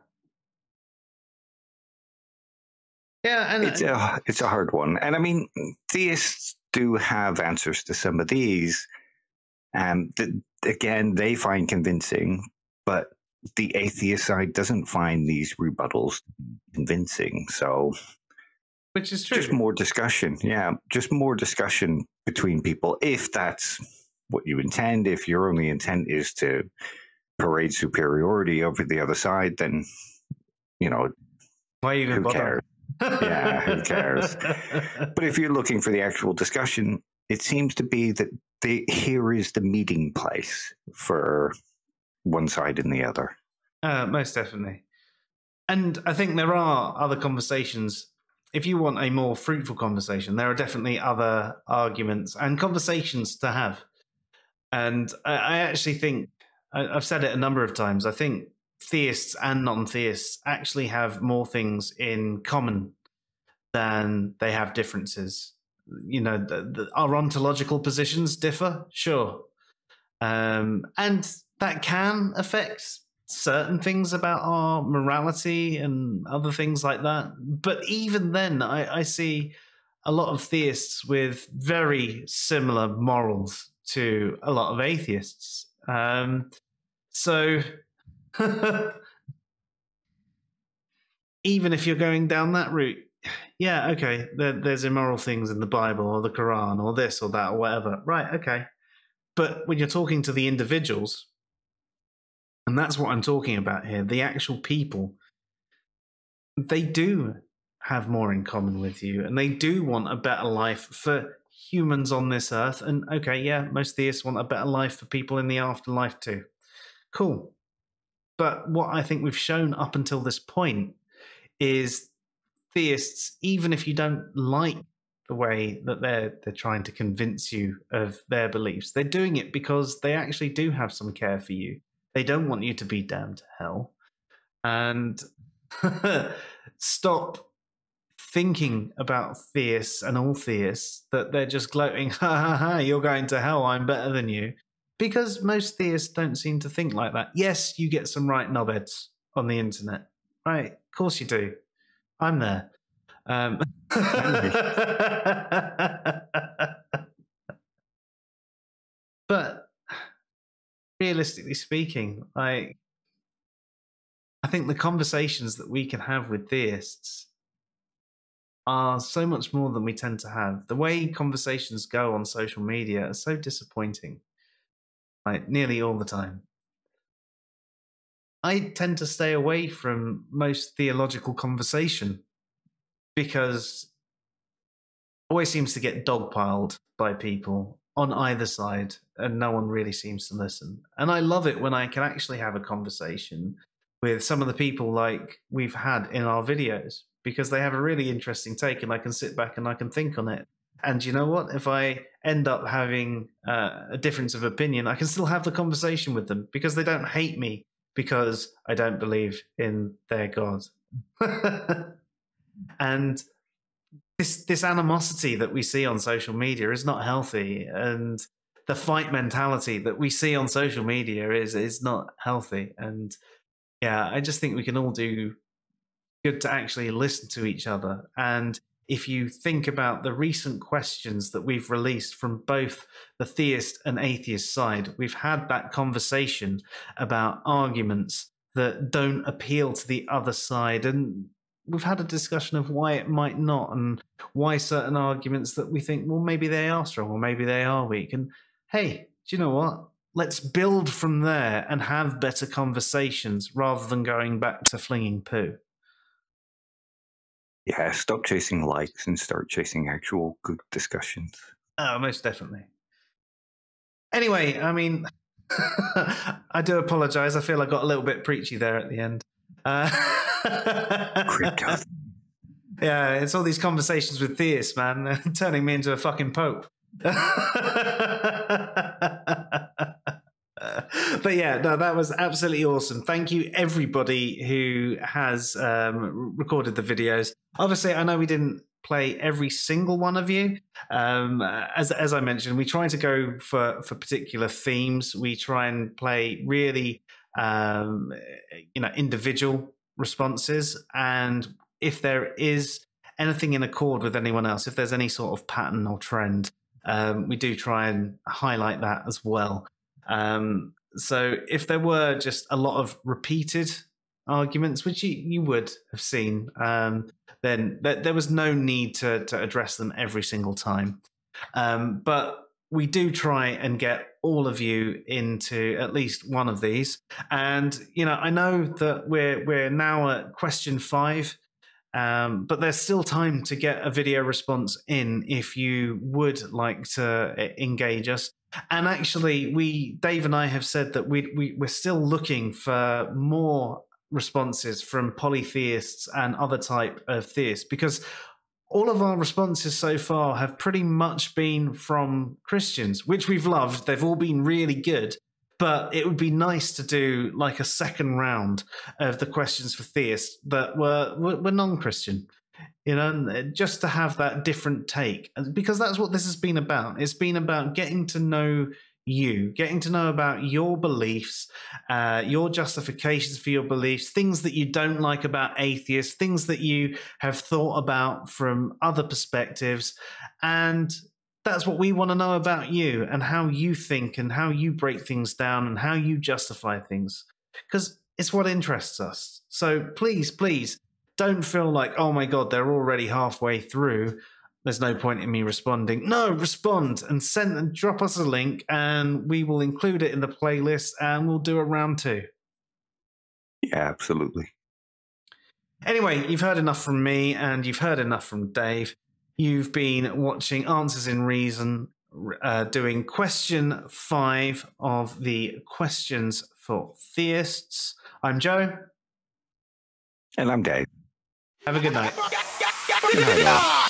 Yeah, and it's a hard one. And I mean, theists do have answers to some of these. Again, they find convincing, but the atheist side doesn't find these rebuttals convincing. So, which is true. Just more discussion. Yeah, just more discussion between people, if that's what you intend. If your only intent is to parade superiority over the other side, then, you know, why even who bother? cares? Yeah, who cares? But if you're looking for the actual discussion, it seems to be that here is the meeting place for one side and the other. Most definitely. And I think there are other conversations. If you want a more fruitful conversation, there are definitely other arguments and conversations to have. And I actually think, I've said it a number of times, I think theists and non-theists actually have more things in common than they have differences. You know, our ontological positions differ, sure. And that can affect certain things about our morality and other things like that. But even then, I see a lot of theists with very similar morals to a lot of atheists. So even if you're going down that route, yeah, okay, there's immoral things in the Bible or the Quran or this or that or whatever. Right, okay. But when you're talking to the individuals, and that's what I'm talking about here, the actual people, they do have more in common with you, and they do want a better life for humans on this earth. And okay, yeah, most theists want a better life for people in the afterlife too. Cool. But what I think we've shown up until this point is theists, even if you don't like the way that they're trying to convince you of their beliefs, they're doing it because they actually do have some care for you. They don't want you to be damned to hell. And stop thinking about theists and all theists that they're just gloating, ha ha ha, you're going to hell, I'm better than you. Because most theists don't seem to think like that. Yes, you get some right knobheads on the internet. Right, of course you do. I'm there. But realistically speaking, I think the conversations that we can have with theists are so much more than we tend to have. The way conversations go on social media are so disappointing, like nearly all the time. I tend to stay away from most theological conversation because it always seems to get dogpiled by people on either side, and no one really seems to listen. And I love it when I can actually have a conversation with some of the people like we've had in our videos, because they have a really interesting take and I can sit back and I can think on it. And you know what? If I end up having a difference of opinion, I can still have the conversation with them because they don't hate me because I don't believe in their God. And this animosity that we see on social media is not healthy, and the fight mentality that we see on social media is not healthy. And yeah, I just think we can all do good to actually listen to each other. And if you think about the recent questions that we've released from both the theist and atheist side, we've had that conversation about arguments that don't appeal to the other side. And we've had a discussion of why it might not, and why certain arguments that we think, well, maybe they are strong or maybe they are weak. And hey, do you know what? Let's build from there and have better conversations rather than going back to flinging poo. Yeah, stop chasing likes and start chasing actual good discussions. Oh, most definitely. Anyway, I mean, I do apologize. I feel I got a little bit preachy there at the end. Crypto. Yeah, it's all these conversations with theists, man. They're turning me into a fucking pope. But yeah, no, that was absolutely awesome. Thank you, everybody who has recorded the videos. Obviously, I know we didn't play every single one of you. As I mentioned, we try to go for particular themes. We try and play really, individual responses. And if there is anything in accord with anyone else, if there's any sort of pattern or trend, we do try and highlight that as well. So if there were just a lot of repeated arguments, which you would have seen, then there was no need to address them every single time. But we do try and get all of you into at least one of these. And, I know that we're now at question 5, but there's still time to get a video response in if you would like to engage us. And actually, Dave and I have said that we're still looking for more responses from polytheists and other type of theists, because all of our responses so far have pretty much been from Christians, which we've loved. They've all been really good. But it would be nice to do like a second round of the questions for theists that were non-Christian, just to have that different take, because that's what this has been about. It's been about getting to know you, getting to know about your beliefs, your justifications for your beliefs, things that you don't like about atheists, things that you have thought about from other perspectives. And that's what we want to know about you and how you think and how you break things down and how you justify things, because it's what interests us. So please, please don't feel like, oh my God, they're already halfway through. There's no point in me responding. No, respond and drop us a link and we will include it in the playlist and we'll do a round 2. Yeah, absolutely. Anyway, you've heard enough from me and you've heard enough from Dave. You've been watching Answers in Reason, doing question 5 of the questions for theists. I'm Joe. And I'm Dave. Have a good night. Good night, all.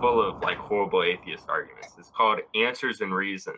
Full of like horrible atheist arguments. It's called Answers in Reason.